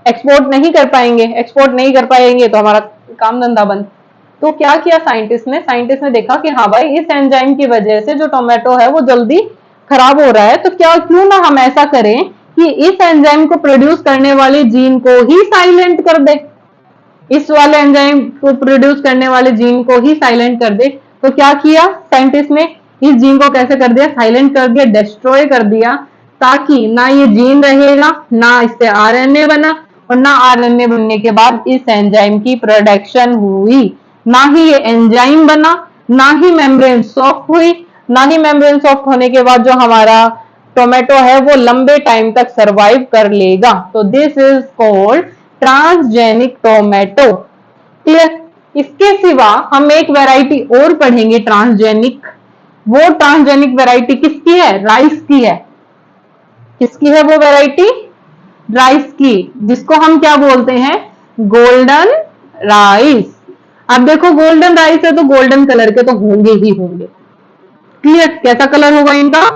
एक्सपोर्ट नहीं कर पाएंगे। एक्सपोर्ट नहीं कर पाएंगे तो हमारा काम धंधा बंद। तो क्या किया साइंटिस्ट ने देखा कि हाँ भाई इस एंजाइम की वजह से जो टोमेटो है वो जल्दी खराब हो रहा है, तो क्यों ना हम ऐसा करें कि इस एंजाइम को प्रोड्यूस करने वाले जीन को ही साइलेंट कर दे। इस वाले एंजाइम को प्रोड्यूस करने वाले जीन को ही साइलेंट कर दे। तो क्या किया साइंटिस्ट ने? इस जीन को कैसे कर दिया? साइलेंट कर दिया, डिस्ट्रॉय कर दिया, ताकि ना ये जीन रहेगा, ना इससे आरएनए बना, और ना आरएनए बनने के बाद इस एंजाइम की प्रोडक्शन हुई, ना ही ये एंजाइम बना, ना ही मेम्ब्रेन सॉफ्ट हुई, ना ही मेम्ब्रेन सॉफ्ट होने के बाद जो हमारा टोमेटो है वो लंबे टाइम तक सरवाइव कर लेगा। तो this is called transgenic tomato. Clear? इसके सिवा हम एक वैरायटी और पढ़ेंगे ट्रांसजेनिक। वो ट्रांसजेनिक वैरायटी किसकी है? राइस की है। किसकी है वो वैरायटी? राइस की, जिसको हम क्या बोलते हैं? Golden rice. अब देखो गोल्डन राइस है तो गोल्डन कलर के तो होंगे ही होंगे। क्लियर? कैसा कलर होगा इनका?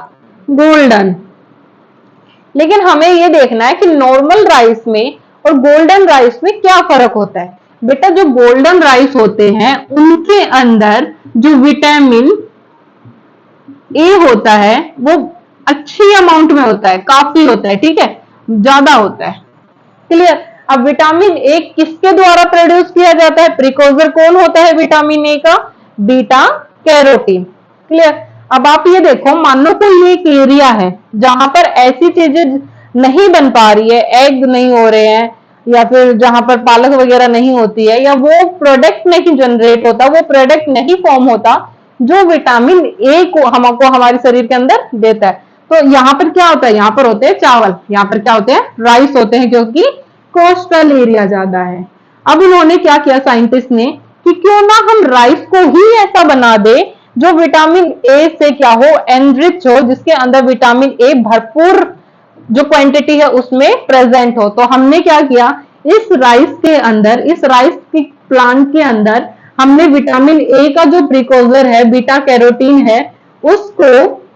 गोल्डन। लेकिन हमें ये देखना है कि नॉर्मल राइस में और गोल्डन राइस में क्या फर्क होता है। बेटा जो गोल्डन राइस होते हैं उनके अंदर जो विटामिन ए होता है वो अच्छी अमाउंट में होता है, काफी होता है, ठीक है, ज्यादा होता है। क्लियर? अब विटामिन ए किसके द्वारा प्रोड्यूस किया जाता है? प्रिकोजर कौन होता है विटामिन ए का? Beta carotene. क्लियर? अब आप ये देखो, मान लो कोई एक एरिया है जहां पर ऐसी चीजें नहीं बन पा रही है, एग नहीं हो रहे हैं, या फिर जहां पर पालक वगैरह नहीं होती है, या वो प्रोडक्ट नहीं जनरेट होता, वो प्रोडक्ट नहीं फॉर्म होता जो विटामिन ए को हमको हमारे शरीर के अंदर देता है। तो यहाँ पर क्या होता है? यहाँ पर होते हैं चावल, यहाँ पर क्या होते हैं? राइस होते हैं, क्योंकि कोस्टल एरिया ज्यादा है। अब उन्होंने क्या किया साइंटिस्ट ने कि क्यों ना हम राइस को ही ऐसा बना दे जो विटामिन ए से क्या हो, एनरिच हो, जिसके अंदर विटामिन ए भरपूर जो क्वांटिटी है उसमें प्रेजेंट हो। तो हमने क्या किया, इस राइस के अंदर, इस राइस की प्लांट के अंदर हमने विटामिन ए का जो प्रिकोजर है, बीटा कैरोटीन है, उसको,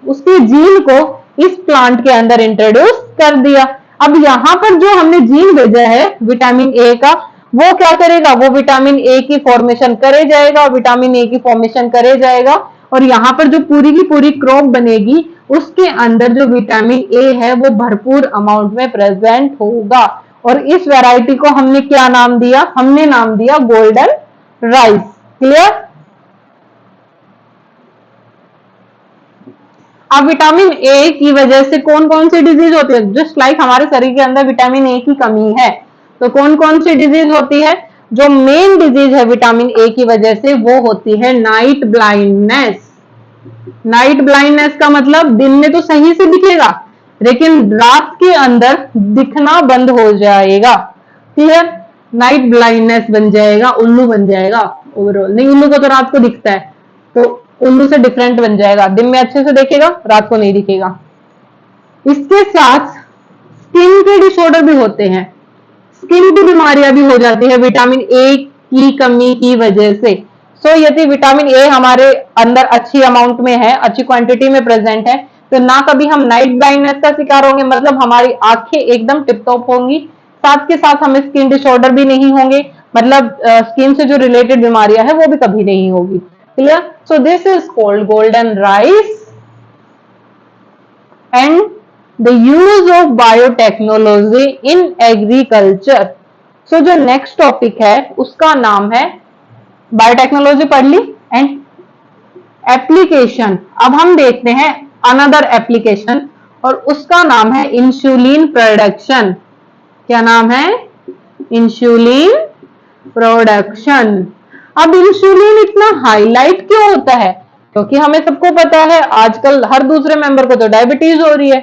उसके जीन को इस प्लांट के अंदर इंट्रोड्यूस कर दिया। अब यहाँ पर जो हमने जीन भेजा है विटामिन ए का, वो क्या करेगा, वो विटामिन ए की फॉर्मेशन करे जाएगा, विटामिन ए की फॉर्मेशन करे जाएगा, और यहाँ पर जो पूरी की पूरी क्रॉप बनेगी उसके अंदर जो विटामिन ए है वो भरपूर अमाउंट में प्रेजेंट होगा। और इस वैरायटी को हमने क्या नाम दिया, हमने नाम दिया गोल्डन राइस। क्लियर? अब विटामिन ए की वजह से कौन कौन सी डिजीज होती है, जस्ट लाइक हमारे शरीर के अंदर विटामिन ए की कमी है, तो कौन कौन सी डिजीज होती है, जो मेन डिजीज है विटामिन ए की वजह से वो होती है नाइट ब्लाइंडनेस। नाइट ब्लाइंडनेस का मतलब दिन में तो सही से दिखेगा लेकिन रात के अंदर दिखना बंद हो जाएगा। क्लियर? नाइट ब्लाइंडनेस बन जाएगा, उल्लू बन जाएगा। ओवरऑल नहीं, उल्लू को तो रात को दिखता है, तो उल्लू से डिफरेंट बन जाएगा, दिन में अच्छे से देखेगा, रात को नहीं दिखेगा। इसके साथ स्किन के डिसऑर्डर भी होते हैं, स्किन की बीमारियां भी हो जाती है विटामिन ए की कमी की वजह से। सो यदि विटामिन ए हमारे अंदर अच्छी अमाउंट में है, अच्छी क्वांटिटी में प्रेजेंट है, तो ना कभी हम नाइट ब्लाइंडनेस का शिकार होंगे, मतलब हमारी आंखें एकदम टिप टॉप होंगी, साथ के साथ हमें स्किन डिसऑर्डर भी नहीं होंगे, मतलब स्किन से जो रिलेटेड बीमारियां है वो भी कभी नहीं होगी। Clear? So this is called golden rice and the use of biotechnology in agriculture. So जो नेक्स्ट टॉपिक है उसका नाम है, बायोटेक्नोलॉजी पढ़ ली एंड एप्लीकेशन। अब हम देखते हैं अनदर एप्लीकेशन और उसका नाम है इंसुलिन प्रोडक्शन। क्या नाम है? Insulin production. अब इंसुलिन इतना हाईलाइट क्यों होता है? क्योंकि हमें सबको पता है आजकल हर दूसरे मेंबर को तो डायबिटीज हो रही है।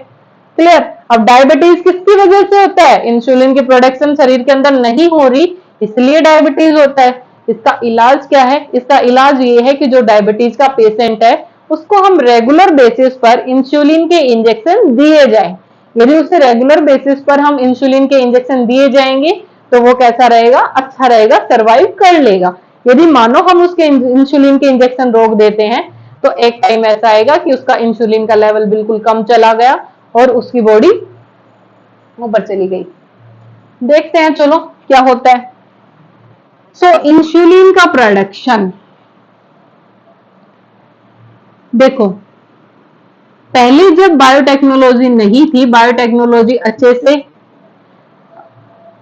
क्लियर? अब डायबिटीज किसकी वजह से होता है? इंसुलिन की प्रोडक्शन शरीर के अंदर नहीं हो रही, इसलिए डायबिटीज होता है। इसका इलाज क्या है? इसका इलाज ये है कि जो डायबिटीज का पेशेंट है उसको हम रेगुलर बेसिस पर इंसुलिन के इंजेक्शन दिए जाए। यदि उसे रेगुलर बेसिस पर हम इंसुलिन के इंजेक्शन दिए जाएंगे तो वो कैसा रहेगा? अच्छा रहेगा, सरवाइव कर लेगा। यदि मानो हम उसके इंसुलिन के इंजेक्शन रोक देते हैं तो एक टाइम ऐसा आएगा कि उसका इंसुलिन का लेवल बिल्कुल कम चला गया और उसकी बॉडी ऊपर चली गई। देखते हैं चलो क्या होता है। सो इंसुलिन का प्रोडक्शन देखो, पहले जब बायोटेक्नोलॉजी नहीं थी, बायोटेक्नोलॉजी अच्छे से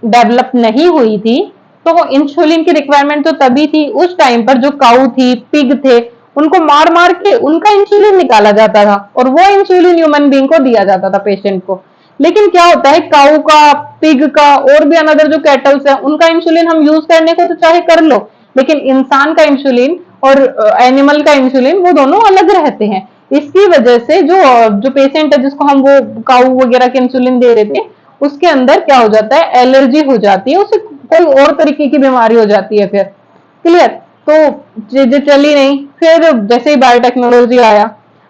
डेवलप नहीं हुई थी, तो इंसुलिन की रिक्वायरमेंट तो तभी थी। उस टाइम पर जो काऊ थी, पिग थे, उनको मार मार के उनका इंसुलिन निकाला जाता था और वो इंसुलिन ह्यूमन बीइंग को दिया जाता था, पेशेंट को। लेकिन क्या होता है, काऊ का, पिग का और भी अनदर जो कैटल्स है उनका इंसुलिन हम यूज करने को तो चाहे कर लो, लेकिन इंसान का इंसुलिन और एनिमल का इंसुलिन वो दोनों अलग रहते हैं। इसकी वजह से जो पेशेंट है जिसको हम वो काऊ वगैरह के इंसुलिन दे रहे थे, उसके अंदर क्या हो जाता है, एलर्जी हो जाती है, उसे कोई और तरीके की बीमारी हो जाती है फिर। क्लियर? तो चीजें चली नहीं। फिर जैसे ही बायोटेक्नोलॉजी आया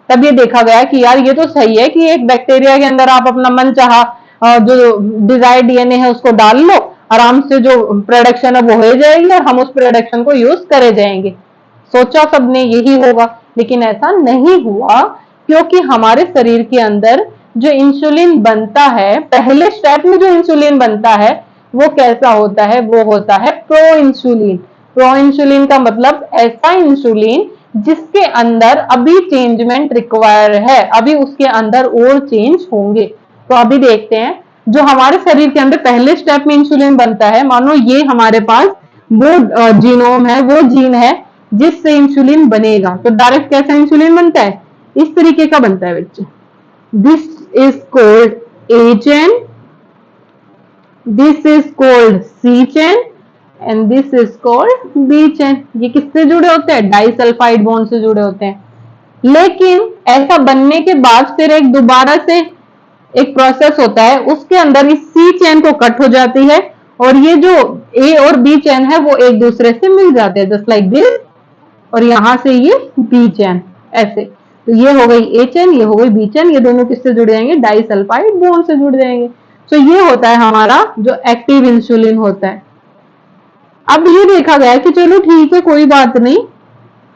तब ये देखा गया कि यार ये तो सही है कि एक बैक्टीरिया के अंदर आप अपना मन चाहा जो डिजायर डीएनए है उसको डाल लो, आराम से जो प्रोडक्शन है वो हो जाएगी और हम उस प्रोडक्शन को यूज करे जाएंगे। सोचा सबने यही होगा, लेकिन ऐसा नहीं हुआ, क्योंकि हमारे शरीर के अंदर जो इंसुलिन बनता है, पहले स्टेप में जो इंसुलिन बनता है वो कैसा होता है? वो होता है प्रो इंसुलिन। प्रो इंसुलिन का मतलब ऐसा इंसुलिन जिसके अंदर अभी चेंजमेंट रिक्वायर है, अभी उसके अंदर और चेंज होंगे। तो अभी देखते हैं जो हमारे शरीर के अंदर पहले स्टेप में इंसुलिन बनता है, मानो ये हमारे पास वो जीनोम है, वो जीन है जिससे इंसुलिन बनेगा। तो डायरेक्ट कैसा इंसुलिन बनता है? इस तरीके का बनता है बच्चे। This is cold A chain, this is called C chain and this is called B chain। ये किससे जुड़े होते हैं? डाइसल्फाइड बॉन्ड से जुड़े होते हैं। लेकिन ऐसा बनने के बाद फिर एक दोबारा से एक प्रोसेस होता है, उसके अंदर इस C चेन को कट हो जाती है और ये जो ए और बी चेन है वो एक दूसरे से मिल जाते हैं, जस्ट लाइक दिस, और यहां से ये बी चेन ऐसे। तो ये हो गई ए चेन, ये हो गई बी चेन, ये दोनों किससे जुड़ जाएंगे, डाइसल्फाइड बॉन्ड से जुड़ जाएंगे। तो ये होता है हमारा जो एक्टिव इंसुलिन होता है। अब ये देखा गया कि चलो ठीक है कोई बात नहीं,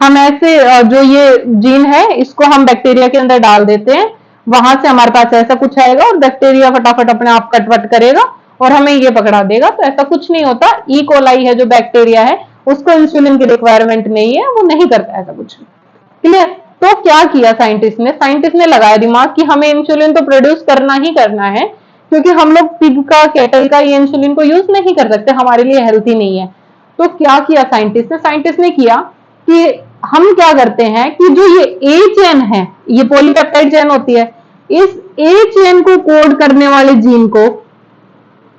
हम ऐसे जो ये जीन है इसको हम बैक्टीरिया के अंदर डाल देते हैं, वहां से हमारे पास ऐसा कुछ आएगा और बैक्टीरिया फटाफट अपने आप कटवट करेगा और हमें ये पकड़ा देगा। तो ऐसा कुछ नहीं होता। ई कोलाई है जो बैक्टीरिया है, उसको इंसुलिन की रिक्वायरमेंट नहीं है, वो नहीं करता ऐसा कुछ। क्लियर। तो क्या किया साइंटिस्ट ने लगाया दिमाग कि हमें इंसुलिन तो प्रोड्यूस करना ही करना है, क्योंकि हम लोग पिग का, कैटल का ये इंसुलिन को यूज नहीं कर सकते, हमारे लिए हेल्थी नहीं है। तो क्या किया साइंटिस्ट ने किया कि हम क्या करते हैं कि जो ये ए चेन है, ये पॉलीपेप्टाइड चेन होती है, इस ए चेन को कोड करने वाले जीन को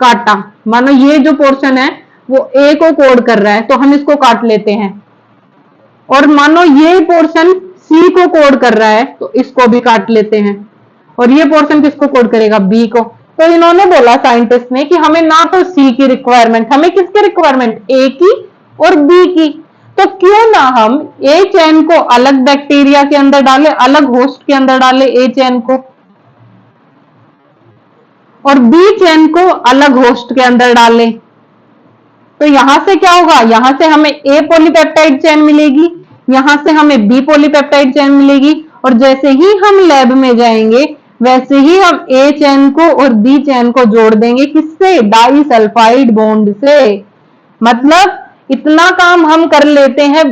काटा। मानो ये जो पोर्शन है वो ए को कोड कर रहा है, तो हम इसको काट लेते हैं। और मानो ये पोर्शन सी को कोड कर रहा है, तो इसको भी काट लेते हैं। और ये पोर्शन किसको कोड करेगा, बी को। तो इन्होंने बोला साइंटिस्ट ने कि हमें ना तो सी की रिक्वायरमेंट, हमें किसकी रिक्वायरमेंट, ए की और बी की। तो क्यों ना हम ए चेन को अलग बैक्टीरिया के अंदर डालें, अलग होस्ट के अंदर डालें ए चेन को, और बी चेन को अलग होस्ट के अंदर डालें। तो यहां से क्या होगा, यहां से हमें ए पॉलीपेप्टाइड चेन मिलेगी, यहां से हमें बी पॉलीपेप्टाइड चेन मिलेगी, और जैसे ही हम लैब में जाएंगे वैसे ही हम ए चेन को और बी चेन को जोड़ देंगे, किससे, डाइसल्फाइड बॉन्ड से। मतलब इतना काम हम कर लेते हैं,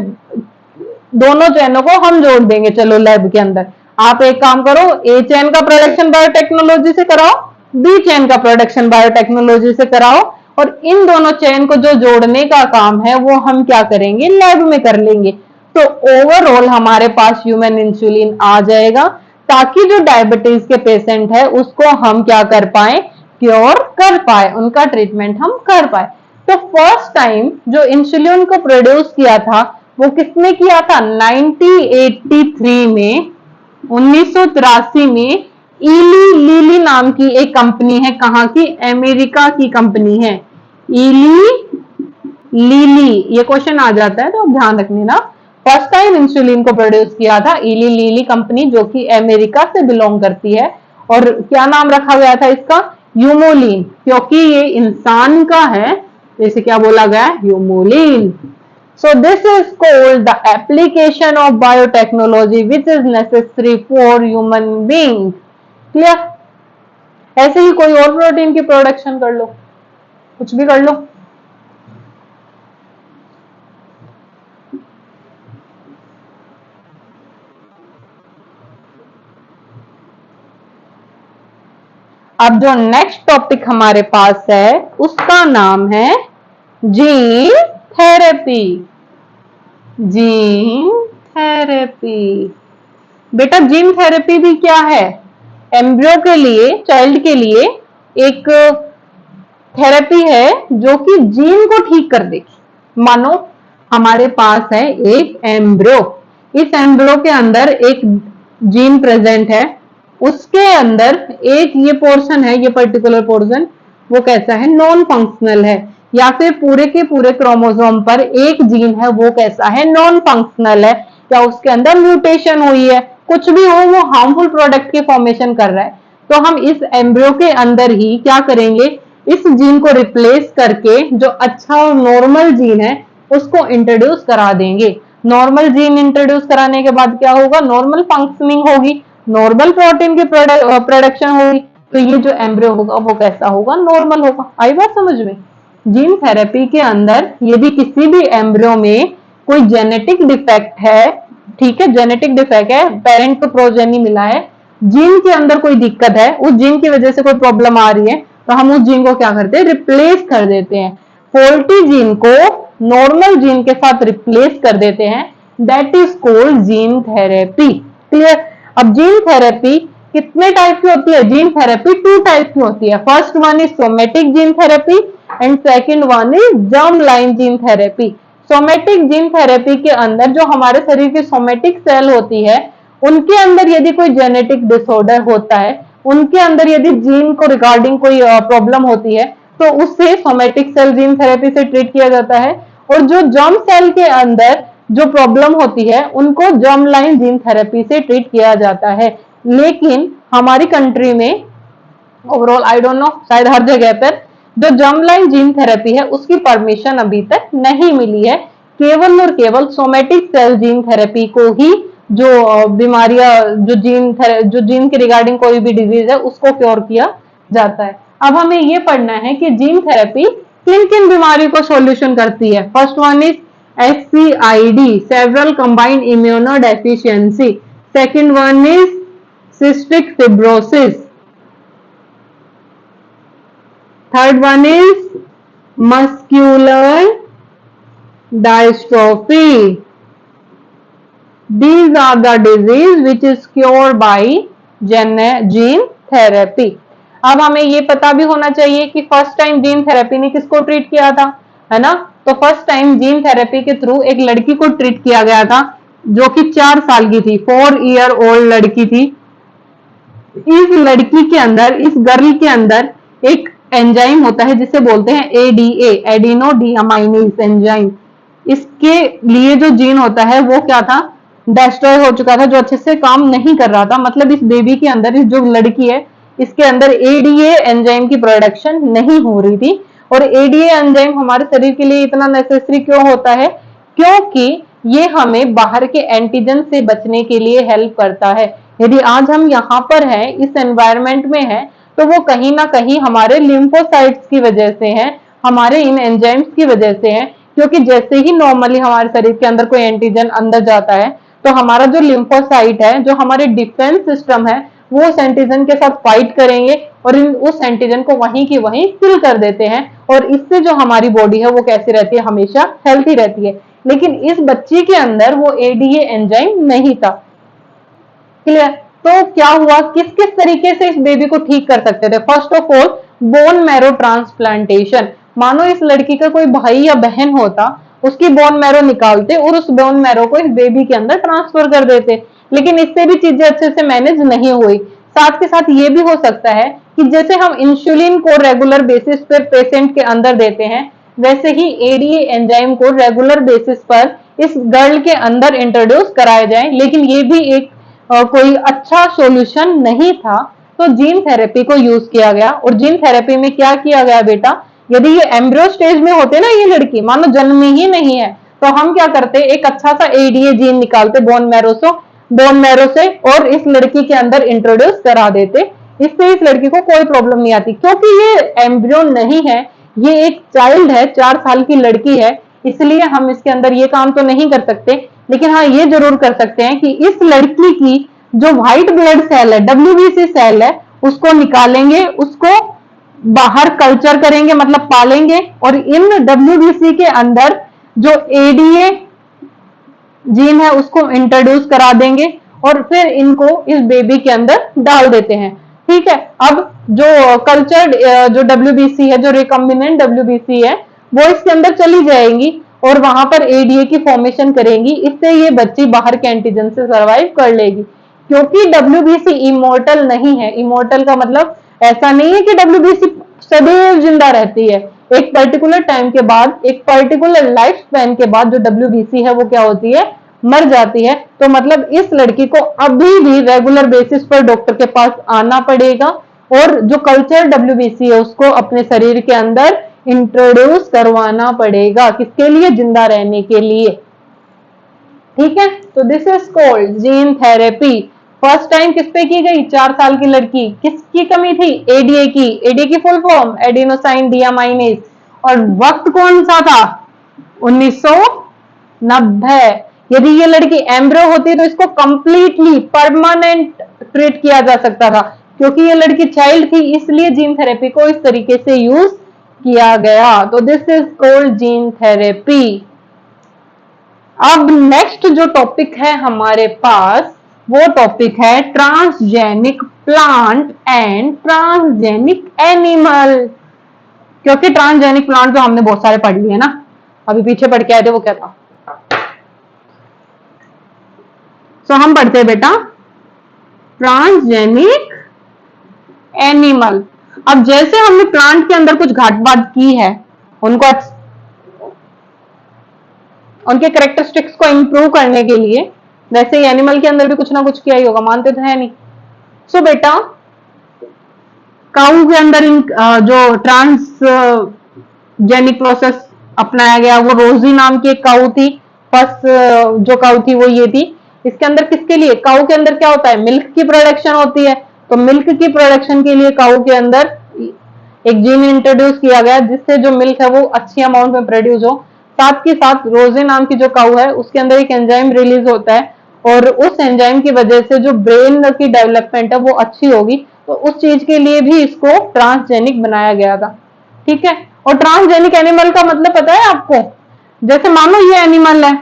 दोनों चेनों को हम जोड़ देंगे। चलो लैब के अंदर आप एक काम करो, ए चेन का प्रोडक्शन बायोटेक्नोलॉजी से कराओ, बी चेन का प्रोडक्शन बायोटेक्नोलॉजी से कराओ, और इन दोनों चेन को जो जोड़ने का काम है वो हम क्या करेंगे, लैब में कर लेंगे। तो ओवरऑल हमारे पास ह्यूमन इंसुलिन आ जाएगा, ताकि जो डायबिटीज के पेशेंट है उसको हम क्या कर पाए, क्योर कर पाए, उनका ट्रीटमेंट हम कर पाए। तो फर्स्ट टाइम जो इंसुलिन को प्रोड्यूस किया था वो किसने किया था, 1983 में, 1983 में इली लीली नाम की एक कंपनी है, कहां की, अमेरिका की कंपनी है, इली लीली। ये क्वेश्चन आ जाता है तो आप ध्यान रखने ना। फर्स्ट टाइम इंसुलिन को प्रोड्यूस किया था इली लीली कंपनी, जो कि अमेरिका से बिलोंग करती है। और क्या नाम रखा गया था इसका, ह्यूमोलिन, क्योंकि ये इंसान का है, इसे क्या बोला गया, ह्यूमोलिन। So this is called the application of biotechnology which is necessary for human being. Clear? ऐसे ही कोई और प्रोटीन की प्रोडक्शन कर लो, कुछ भी कर लो। अब जो नेक्स्ट टॉपिक हमारे पास है उसका नाम है जीन थेरेपी। जीन थेरेपी, बेटा जीन थेरेपी भी क्या है, एम्ब्रियो के लिए, चाइल्ड के लिए एक थेरेपी है जो कि जीन को ठीक कर देगी। मानो हमारे पास है एक एम्ब्रियो, इस एम्ब्रियो के अंदर एक जीन प्रेजेंट है, उसके अंदर एक ये पोर्शन है, ये पर्टिकुलर पोर्शन वो कैसा है, नॉन फंक्शनल है, या फिर पूरे के पूरे क्रोमोसोम पर एक जीन है वो कैसा है, नॉन फंक्शनल है, या उसके अंदर म्यूटेशन हुई है, कुछ भी हो, वो हार्मफुल प्रोडक्ट के फॉर्मेशन कर रहा है। तो हम इस एम्ब्रियो के अंदर ही क्या करेंगे, इस जीन को रिप्लेस करके जो अच्छा और नॉर्मल जीन है उसको इंट्रोड्यूस करा देंगे। नॉर्मल जीन इंट्रोड्यूस कराने के बाद क्या होगा, नॉर्मल फंक्शनिंग होगी, नॉर्मल प्रोटीन की प्रोडक्शन होगी। तो ये जो एम्ब्रियो होगा वो कैसा होगा, नॉर्मल होगा। आई बात समझ में। जीन थेरेपी के अंदर यदि किसी भी एम्ब्रियो में कोई जेनेटिक डिफेक्ट है, ठीक है, जेनेटिक डिफेक्ट है, पेरेंट को प्रोजेनी मिला है, जीन के अंदर कोई दिक्कत है, उस जीन की वजह से कोई प्रॉब्लम आ रही है, तो हम उस जीन को क्या करते हैं, रिप्लेस कर देते हैं। फॉल्टी जीन को नॉर्मल जीन के साथ रिप्लेस कर देते हैं, that is called gene therapy. Clear. अब जीन थेरेपी कितने टाइप की होती है, जीन थेरेपी 2 टाइप की होती है। First one is somatic gene therapy and second one is germ line gene therapy. Somatic gene therapy के अंदर जो हमारे शरीर की सोमेटिक सेल होती है, उनके अंदर यदि कोई जेनेटिक डिसऑर्डर होता है, उनके अंदर यदि जीन को रिगार्डिंग कोई प्रॉब्लम होती है, तो उससे सोमेटिक सेल जीन थेरेपी से ट्रीट किया जाता है। और जो जर्म सेल के अंदर जो प्रॉब्लम होती है उनको जर्म लाइन जीन थेरेपी से ट्रीट किया जाता है। लेकिन हमारी कंट्री में ओवरऑल आई डोंट नो, शायद हर जगह पर जो जर्म लाइन जीन थेरेपी है उसकी परमिशन अभी तक नहीं मिली है। केवल और केवल सोमेटिक सेल जीन थेरेपी को ही जो बीमारियां जो जीन के रिगार्डिंग कोई भी डिजीज है उसको क्योर किया जाता है। अब हमें ये पढ़ना है कि जीन थेरेपी किन किन बीमारी को सॉल्यूशन करती है। First one is SCID, several combined immuno deficiency. Second one is cystic fibrosis. Third one is muscular dystrophy. These are the disease which is cured by gene therapy. अब हमें ये पता भी होना चाहिए कि फर्स्ट टाइम जीन थेरेपी ने किसको ट्रीट किया था, है ना। तो फर्स्ट टाइम जीन थेरेपी के थ्रू एक लड़की को ट्रीट किया गया था जो कि 4 साल की थी, 4 ईयर ओल्ड लड़की थी। इस लड़की के अंदर, इस गर्ल के अंदर एक एंजाइम होता है जिसे बोलते हैं ADA, एडिनो डीअमाइनेज एंजाइम। इसके लिए जो जीन होता है वो क्या था, डिस्ट्रॉय हो चुका था, जो अच्छे से काम नहीं कर रहा था। मतलब इस बेबी के अंदर, इस जो लड़की है इसके अंदर ADA एंजाइम की प्रोडक्शन नहीं हो रही थी। और ADA एंजाइम हमारे शरीर के लिए इतना नेसेसरी क्यों होता है, क्योंकि ये हमें बाहर के एंटीजन से बचने के लिए हेल्प करता है। यदि आज हम यहाँ पर हैं, इस एनवायरमेंट में हैं, तो वो कहीं ना कहीं हमारे लिम्फोसाइट्स की वजह से है, हमारे इन एंजाइम्स की वजह से है। क्योंकि जैसे ही नॉर्मली हमारे शरीर के अंदर कोई एंटीजन अंदर जाता है तो हमारा जो लिम्फोसाइट है, जो हमारे डिफेंस सिस्टम है, वो उस एंटीजन के साथ फाइट करेंगे और उस एंटीजन को वहीं की वहीं किल कर देते हैं। और इससे जो हमारी बॉडी है वो कैसी रहती है, हमेशा हेल्थी रहती है। लेकिन इस बच्ची के अंदर वो ADA एंजाइम नहीं था। क्लियर। तो क्या हुआ, किस किस तरीके से इस बेबी को ठीक कर सकते थे। First of all, bone marrow transplantation. मानो इस लड़की का कोई भाई या बहन होता, उसकी बोन मैरो निकालते और उस बोन मैरो को इस बेबी के अंदर ट्रांसफर कर देते। लेकिन इससे भी चीजें अच्छे से मैनेज नहीं हुई। साथ के साथ ये भी हो सकता है कि जैसे हम इंसुलिन को रेगुलर बेसिस पर पेशेंट के अंदर देते हैं, वैसे ही ADA एंजाइम को रेगुलर बेसिस पर इस गर्ल के अंदर इंट्रोड्यूस कराया जाए। लेकिन ये भी एक कोई अच्छा सॉल्यूशन नहीं था। तो जीन थेरेपी को यूज किया गया। और जीन थेरेपी में क्या किया गया बेटा, यदि ये एम्ब्रियो स्टेज में होते ना, ये लड़की मानो जन्म ही नहीं है, तो हम क्या करते, एक अच्छा सा ADA जीन निकालते बोन मैरो से और इस लड़की के अंदर इंट्रोड्यूस करा देते। इससे इस लड़की को कोई प्रॉब्लम नहीं आती। क्योंकि ये एम्ब्रियो नहीं है, ये एक चाइल्ड है, 4 साल की लड़की है, इसलिए हम इसके अंदर ये काम तो नहीं कर सकते। लेकिन हाँ, ये जरूर कर सकते हैं कि इस लड़की की जो व्हाइट ब्लड सेल है, WBC सेल है, उसको निकालेंगे, उसको बाहर कल्चर करेंगे, मतलब पालेंगे, और इन WBC के अंदर जो ADA जीन है उसको इंट्रोड्यूस करा देंगे और फिर इनको इस बेबी के अंदर डाल देते हैं। ठीक है। अब जो कल्चर्ड जो WBC है, जो रिकॉम्बिनेंट WBC है, वो इसके अंदर चली जाएंगी और वहां पर ADA की फॉर्मेशन करेंगी। इससे ये बच्ची बाहर के एंटीजन से सर्वाइव कर लेगी। क्योंकि WBC इमोर्टल नहीं है। इमोर्टल का मतलब ऐसा नहीं है कि WBC सदैव जिंदा रहती है। एक पर्टिकुलर टाइम के बाद, एक पर्टिकुलर लाइफ स्पैन के बाद जो WBC है वो क्या होती है, मर जाती है। तो मतलब इस लड़की को अभी भी रेगुलर बेसिस पर डॉक्टर के पास आना पड़ेगा और जो कल्चर WBC है उसको अपने शरीर के अंदर इंट्रोड्यूस करवाना पड़ेगा। किसके लिए, जिंदा रहने के लिए। ठीक है। तो this is called gene therapy. First time किस पे की गई, 4 साल की लड़की। किसकी कमी थी, ADA की। ADA की फुल फॉर्म एडिनोसाइन डीअमाइनेज। और वक्त कौन सा था, 1990। यदि ये लड़की एम्ब्रियो होती तो इसको कंप्लीटली परमानेंट ट्रीट किया जा सकता था। क्योंकि ये लड़की चाइल्ड थी, इसलिए जीन थेरेपी को इस तरीके से यूज किया गया। तो this is called gene therapy. अब नेक्स्ट जो टॉपिक है हमारे पास, वो टॉपिक है transgenic plant and transgenic animal. क्योंकि ट्रांसजेनिक प्लांट तो हमने बहुत सारे पढ़ लिए ना, अभी पीछे पढ़ के आए थे, वो क्या था। सो हम पढ़ते हैं बेटा ट्रांसजेनिक एनिमल। अब जैसे हमने प्लांट के अंदर कुछ घाट बात की है, उनको उनके करेक्टरिस्टिक्स को इंप्रूव करने के लिए, वैसे ही एनिमल के अंदर भी कुछ ना कुछ किया ही होगा, मानते तो है नहीं। सो बेटा काऊ के अंदर जो ट्रांसजेनिक प्रोसेस अपनाया गया, वो रोजी नाम की एक काऊ थी। फर्स्ट जो काऊ थी वो ये थी। इसके अंदर किसके लिए, काऊ के अंदर क्या होता है, मिल्क की प्रोडक्शन होती है, तो मिल्क की प्रोडक्शन के लिए काऊ के अंदर एक जीन इंट्रोड्यूस किया गया जिससे जो मिल्क है वो अच्छी अमाउंट में प्रोड्यूस हो। साथ के साथ रोजे नाम की जो काऊ है उसके अंदर एक एंजाइम रिलीज होता है, और उस एंजाइम की वजह से जो ब्रेन की डेवलपमेंट है वो अच्छी होगी, तो उस चीज के लिए भी इसको ट्रांसजेनिक बनाया गया था। ठीक है, और ट्रांसजेनिक एनिमल का मतलब पता है आपको, जैसे मानो ये एनिमल है,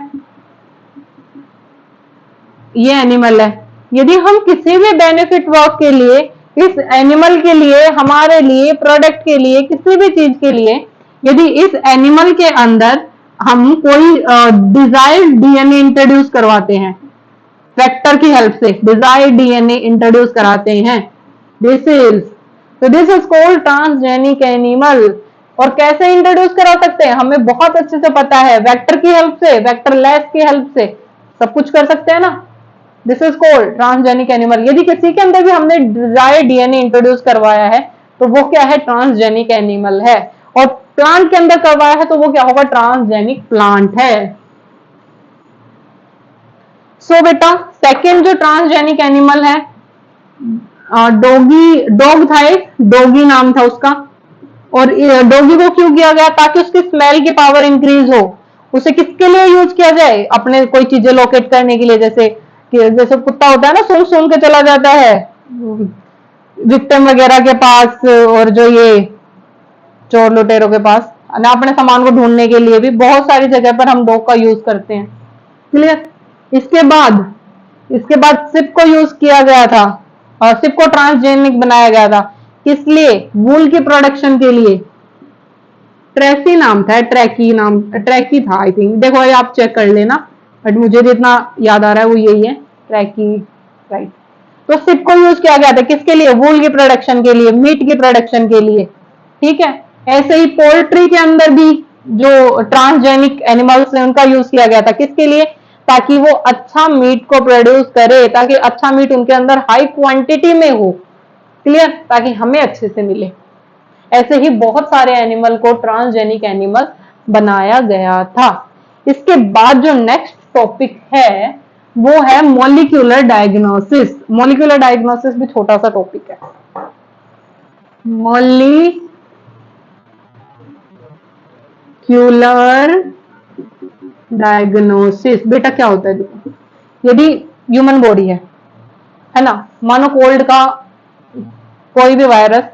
ये एनिमल है, यदि हम किसी भी बेनिफिट वर्क के लिए, इस एनिमल के लिए, हमारे लिए, प्रोडक्ट के लिए, किसी भी चीज के लिए, यदि इस एनिमल के अंदर हम कोई डिजायर्ड डीएनए इंट्रोड्यूस करवाते हैं, वेक्टर की हेल्प से डिजायर्ड डीएनए इंट्रोड्यूस कराते हैं, this is called transgenic animal. और कैसे इंट्रोड्यूस करा सकते हैं, हमें बहुत अच्छे से पता है, वेक्टर की हेल्प से, वेक्टर लेस की हेल्प से सब कुछ कर सकते हैं ना। This is called transgenic animal. यदि किसी के अंदर भी हमने डिजायर्ड डीएनए इंट्रोड्यूस करवाया है तो वो क्या है, ट्रांसजेनिक एनिमल है। और प्लांट के अंदर करवाया है तो वो क्या होगा, ट्रांसजेनिक प्लांट है। सो बेटा सेकेंड जो ट्रांसजेनिक एनिमल है, डॉग था, एक डॉगी नाम था उसका। और डॉगी को क्यों किया गया, ताकि उसकी स्मेल की पावर इंक्रीज हो। उसे किसके लिए यूज किया जाए, अपने कोई चीजें लोकेट करने के लिए, जैसे कुत्ता होता है ना, सूंघ सूंघ के चला जाता है विक्टिम वगैरह के पास, और जो ये चोर लुटेरों के पास ना, अपने सामान को ढूंढने के लिए भी बहुत सारी जगह पर हम डॉग का यूज करते हैं। क्लियर। इसके बाद सिप को यूज किया गया था, और सिप को ट्रांसजेनिक बनाया गया था, किस लिए, वूल की प्रोडक्शन के लिए। ट्रैकी नाम था, ट्रैकी था आई थिंक, देखो ये आप चेक कर लेना, बट मुझे जितना याद आ रहा है वो यही है, ट्रैकी, राइट। तो सिप को यूज किया गया था किसके लिए, वूल की प्रोडक्शन के लिए, मीट की प्रोडक्शन के लिए। ठीक है, ऐसे ही पोल्ट्री के अंदर भी जो ट्रांसजेनिक एनिमल्स है उनका यूज किया गया था, किसके लिए, ताकि वो अच्छा मीट को प्रोड्यूस करे, ताकि अच्छा मीट उनके अंदर हाई क्वांटिटी में हो। क्लियर, ताकि हमें अच्छे से मिले। ऐसे ही बहुत सारे एनिमल को ट्रांसजेनिक एनिमल बनाया गया था। इसके बाद जो नेक्स्ट टॉपिक है वो है मॉलिक्यूलर डायग्नोसिस। मॉलिक्यूलर डायग्नोसिस भी छोटा सा टॉपिक है। मॉलिक्यूलर डायग्नोसिस बेटा क्या होता है, देखो यदि ह्यूमन बॉडी है ना, मानो कोल्ड का कोई भी वायरस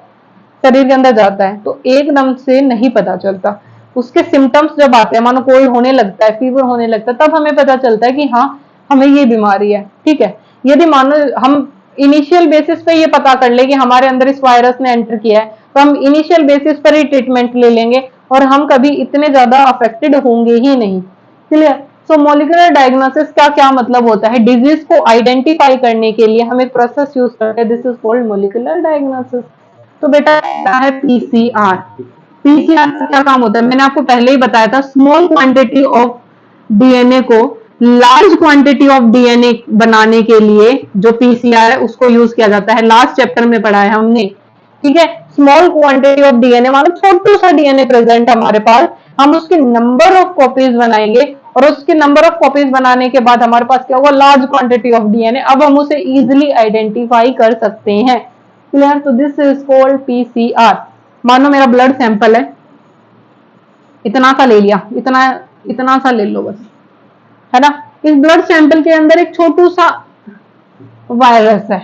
शरीर के अंदर जाता है तो एकदम से नहीं पता चलता, उसके सिम्टम्स जब आते हैं, मानो कोल्ड होने लगता है, फीवर होने लगता है, तब हमें पता चलता है कि हाँ हमें ये बीमारी है। ठीक है, यदि मानो हम इनिशियल बेसिस पे ये पता कर ले कि हमारे अंदर इस वायरस ने एंटर किया है, तो हम इनिशियल बेसिस पर ही ट्रीटमेंट ले लेंगे और हम कभी इतने ज्यादा अफेक्टेड होंगे ही नहीं। क्लियर। सो मॉलिक्यूलर डायग्नोसिस का क्या मतलब होता है, डिजीज को आइडेंटिफाई करने के लिए हम एक प्रोसेस यूज करते हैं, this is called molecular diagnosis. तो बेटा है पीसीआर। पीसीआर का क्या काम होता है, मैंने आपको पहले ही बताया था, स्मॉल क्वांटिटी ऑफ डीएनए को लार्ज क्वांटिटी ऑफ डीएनए बनाने के लिए जो पीसीआर है उसको यूज किया जाता है। लास्ट चैप्टर में पढ़ा है हमने। ठीक है, स्मॉल क्वांटिटी ऑफ डीएनए मानो छोटू सा डीएनए प्रेजेंट है हमारे पास, हम उसकी नंबर ऑफ कॉपीज बनाएंगे, और उसके नंबर ऑफ कॉपीज बनाने के बाद हमारे पास क्या होगा, लार्ज क्वांटिटी ऑफ डीएनए। अब हम उसे इजिली आइडेंटिफाई कर सकते हैं। क्लियर। तो दिस इज कॉल्ड पीसीआर। मानो मेरा ब्लड सैंपल है, इतना सा ले लिया, इतना सा ले लो बस, है ना। इस ब्लड सैंपल के अंदर एक छोटू सा वायरस है।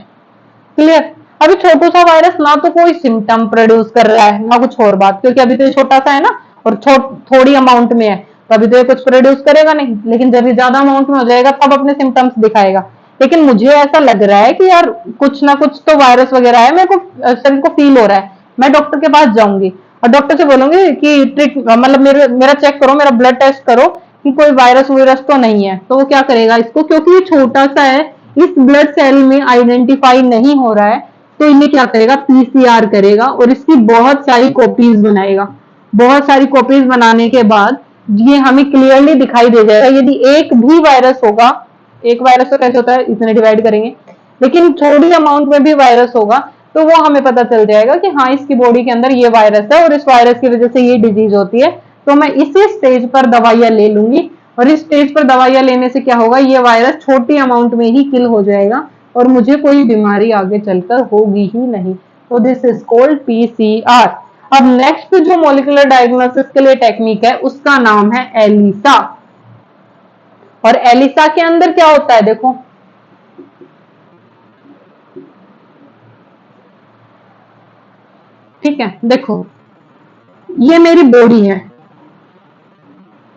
क्लियर। अभी छोटू सा वायरस ना तो कोई सिम्टम प्रोड्यूस कर रहा है ना कुछ और बात, क्योंकि अभी तो ये छोटा सा है ना, और थोड़ी अमाउंट में है, तो अभी तो ये कुछ प्रोड्यूस करेगा नहीं, लेकिन जब ये ज्यादा अमाउंट में हो जाएगा तब अपने सिम्टम्स दिखाएगा। लेकिन मुझे ऐसा लग रहा है कि यार कुछ ना कुछ तो वायरस वगैरह है, मेरे को शरीर को फील हो रहा है, मैं डॉक्टर के पास जाऊंगी और डॉक्टर से बोलूंगी कि मतलब मेरा चेक करो, मेरा ब्लड टेस्ट करो कि कोई वायरस वायरस तो नहीं है। तो वो क्या करेगा इसको, क्योंकि ये छोटा सा है, इस ब्लड सेल में आइडेंटिफाई नहीं हो रहा है, तो ये क्या करेगा, पीसीआर करेगा और इसकी बहुत सारी कॉपीज बनाएगा। बहुत सारी कॉपीज बनाने के बाद ये हमें क्लियरली दिखाई दे जाएगा। यदि एक भी वायरस होगा, एक वायरस तो कैसे होता है, इतने डिवाइड करेंगे, लेकिन थोड़ी अमाउंट में भी वायरस होगा तो वो हमें पता चल जाएगा कि हाँ इसकी बॉडी के अंदर ये वायरस है और इस वायरस की वजह से ये डिजीज होती है। तो मैं इसी स्टेज पर दवाइयां ले लूंगी और इस स्टेज पर दवाइयां लेने से क्या होगा, ये वायरस छोटी अमाउंट में ही किल हो जाएगा और मुझे कोई बीमारी आगे चलकर होगी ही नहीं। तो दिस इज कॉल्ड पीसीआर। अब नेक्स्ट जो मॉलिक्यूलर डायग्नोसिस के लिए टेक्निक है उसका नाम है एलिसा। और एलिसा के अंदर क्या होता है, देखो ठीक है, देखो ये मेरी बॉडी है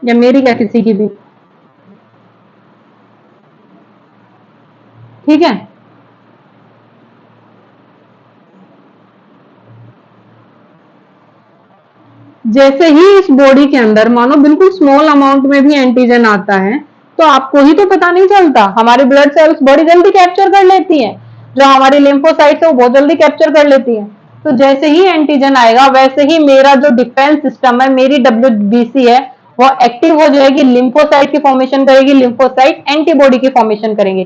या मेरी क्या किसी की भी, ठीक है। जैसे ही इस बॉडी के अंदर मानो बिल्कुल स्मॉल अमाउंट में भी एंटीजन आता है तो आपको ही तो पता नहीं चलता, हमारे ब्लड सेल्स बड़ी जल्दी कैप्चर कर लेती हैं, जो हमारी लिम्फोसाइट्स है वो बहुत जल्दी कैप्चर कर लेती हैं। तो जैसे ही एंटीजन आएगा वैसे ही मेरा जो डिफेंस सिस्टम है, मेरी डब्ल्यूबीसी है, वो एक्टिव हो जाएगी, लिम्फोसाइट की फॉर्मेशन करेगी, लिम्फोसाइट एंटीबॉडी की फॉर्मेशन करेंगे।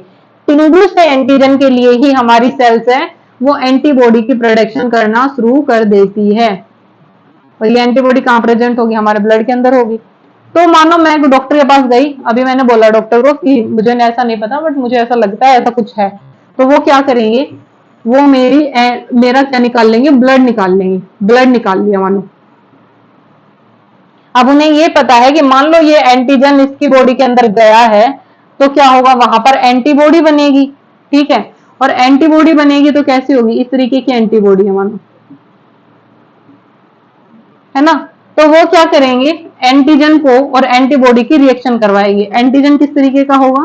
टिंडू से एंटीजन के लिए ही हमारी सेल्स है वो एंटीबॉडी की प्रोडक्शन करना शुरू कर देती है। और ये एंटीबॉडी कहाँ प्रेजेंट होगी, हमारे ब्लड के अंदर होगी। तो मानो मैं डॉक्टर के पास गई, अभी मैंने बोला डॉक्टर को कि मुझे ऐसा नहीं पता बट मुझे ऐसा लगता है ऐसा कुछ है, तो वो क्या करेंगे, वो मेरा क्या निकाल लेंगे, ब्लड निकाल लेंगे। ब्लड निकाल लिया मानो, अब उन्हें ये पता है कि मान लो ये एंटीजन इसकी बॉडी के अंदर गया है तो क्या होगा, वहां पर एंटीबॉडी बनेगी, ठीक है। और एंटीबॉडी बनेगी तो कैसी होगी, इस तरीके की एंटीबॉडी है मानो, है ना। तो वो क्या करेंगे, एंटीजन को और एंटीबॉडी की रिएक्शन करवाएंगे। एंटीजन किस तरीके का होगा,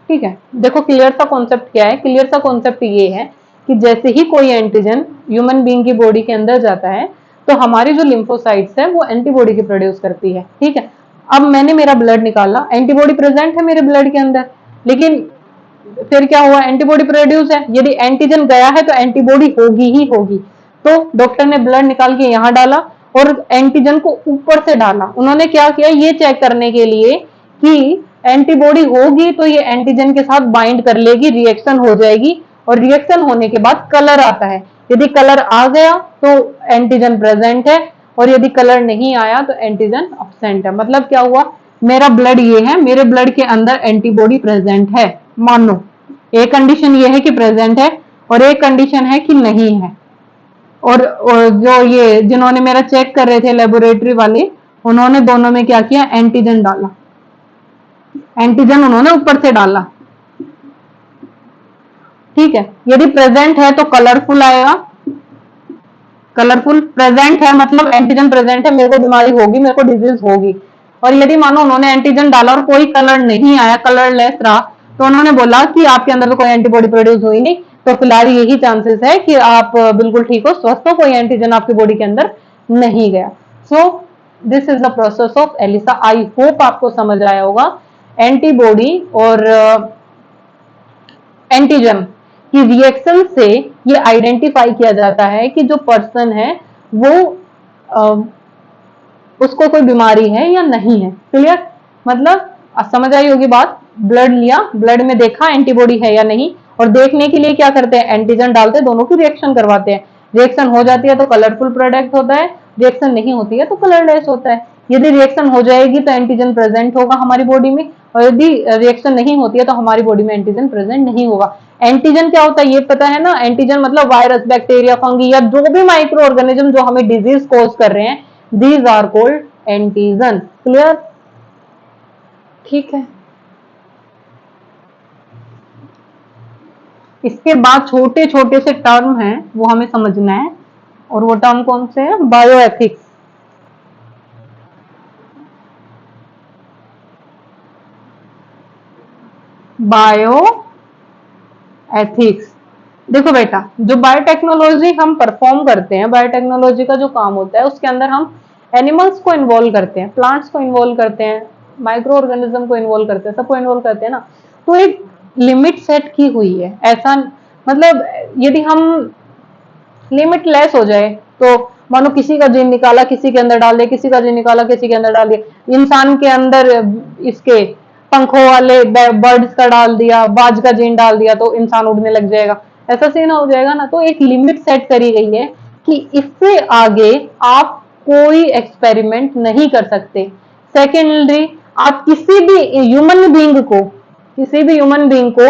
ठीक है। देखो क्लियर सा कॉन्सेप्ट क्या है, क्लियर सा कॉन्सेप्ट ये है कि जैसे ही कोई एंटीजन ह्यूमन बीइंग की बॉडी के अंदर जाता है तो हमारी जो लिम्फोसाइट्स है वो एंटीबॉडी की प्रोड्यूस करती है, ठीक है। अब मैंने मेरा ब्लड निकाला, एंटीबॉडी प्रेजेंट है मेरे ब्लड के अंदर, लेकिन फिर क्या हुआ, एंटीबॉडी प्रोड्यूस है, यदि एंटीजन गया है तो एंटीबॉडी होगी ही होगी। तो डॉक्टर ने ब्लड निकाल के यहाँ डाला और एंटीजन को ऊपर से डाला। उन्होंने क्या किया, ये चेक करने के लिए कि एंटीबॉडी होगी तो ये एंटीजन के साथ बाइंड कर लेगी, रिएक्शन हो जाएगी और रिएक्शन होने के बाद कलर आता है। यदि कलर आ गया तो एंटीजन प्रेजेंट है और यदि कलर नहीं आया तो एंटीजन अब्सेंट है। मतलब क्या हुआ, मेरा ब्लड ये है, मेरे ब्लड के अंदर एंटीबॉडी प्रेजेंट है, मान लो एक कंडीशन ये है कि प्रेजेंट है और एक कंडीशन है कि नहीं है। और जो ये जिन्होंने मेरा चेक कर रहे थे लेबोरेटरी वाले, उन्होंने दोनों में क्या किया, एंटीजन डाला, एंटीजन उन्होंने ऊपर से डाला, ठीक है। यदि प्रेजेंट है तो कलरफुल आएगा, कलरफुल प्रेजेंट है मतलब एंटीजन प्रेजेंट है, मेरे को बीमारी होगी, मेरे को डिजीज होगी। और यदि मानो उन्होंने एंटीजन डाला और कोई कलर नहीं आया, कलरलेस रहा, तो उन्होंने बोला कि आपके अंदर तो कोई एंटीबॉडी प्रोड्यूस हुई नहीं, तो फिलहाल यही चांसेस है कि आप बिल्कुल ठीक हो, स्वस्थ हो, कोई एंटीजन आपकी बॉडी के अंदर नहीं गया। So this is the process of ELISA. I hope आपको समझ आया होगा। एंटीबॉडी और एंटीजन की रिएक्शन से ये आइडेंटिफाई किया जाता है कि जो पर्सन है वो उसको कोई बीमारी है या नहीं है। क्लियर, मतलब समझ आई होगी बात। ब्लड लिया, ब्लड में देखा एंटीबॉडी है या नहीं, और देखने के लिए क्या करते हैं, एंटीजन डालते हैं, दोनों की रिएक्शन करवाते हैं। रिएक्शन हो जाती है तो कलरफुल प्रोडक्ट होता है, रिएक्शन नहीं होती है तो कलरलेस होता है। यदि रिएक्शन हो जाएगी तो एंटीजन प्रेजेंट होगा हमारी बॉडी में, और यदि रिएक्शन नहीं होती है तो हमारी बॉडी में एंटीजन प्रेजेंट नहीं होगा। एंटीजन क्या होता है ये पता है ना, एंटीजन मतलब वायरस, बैक्टीरिया, फंगी या जो भी माइक्रो ऑर्गेनिज्म जो हमें डिजीज कॉज कर रहे हैं, these are called antigen. Clear, ठीक है। इसके बाद छोटे छोटे से टर्म हैं वो हमें समझना है, और वो टर्म कौन से हैं, बायोएथिक्स। बायो एथिक्स, देखो बेटा, जो बायोटेक्नोलॉजी हम परफॉर्म करते हैं, बायोटेक्नोलॉजी का जो काम होता है उसके अंदर हम एनिमल्स को इन्वॉल्व करते हैं, प्लांट्स को इन्वॉल्व करते हैं, माइक्रो ऑर्गेनिज्म को इन्वॉल्व करते हैं, सबको इन्वॉल्व करते हैं ना। तो एक लिमिट सेट की हुई है, ऐसा मतलब यदि हम लिमिटलेस हो जाए तो मानो किसी का जीन निकाला किसी के अंदर डाल दिया, किसी का जीन निकाला किसी के अंदर डाल दिया, इंसान के अंदर इसके पंखों वाले बर्ड्स का डाल दिया, बाज का जीन डाल दिया तो इंसान उड़ने लग जाएगा, ऐसा सीन हो जाएगा ना। तो एक लिमिट सेट करी गई है कि इससे आगे आप कोई एक्सपेरिमेंट नहीं कर सकते। सेकेंडरी, आप किसी भी ह्यूमन बींग को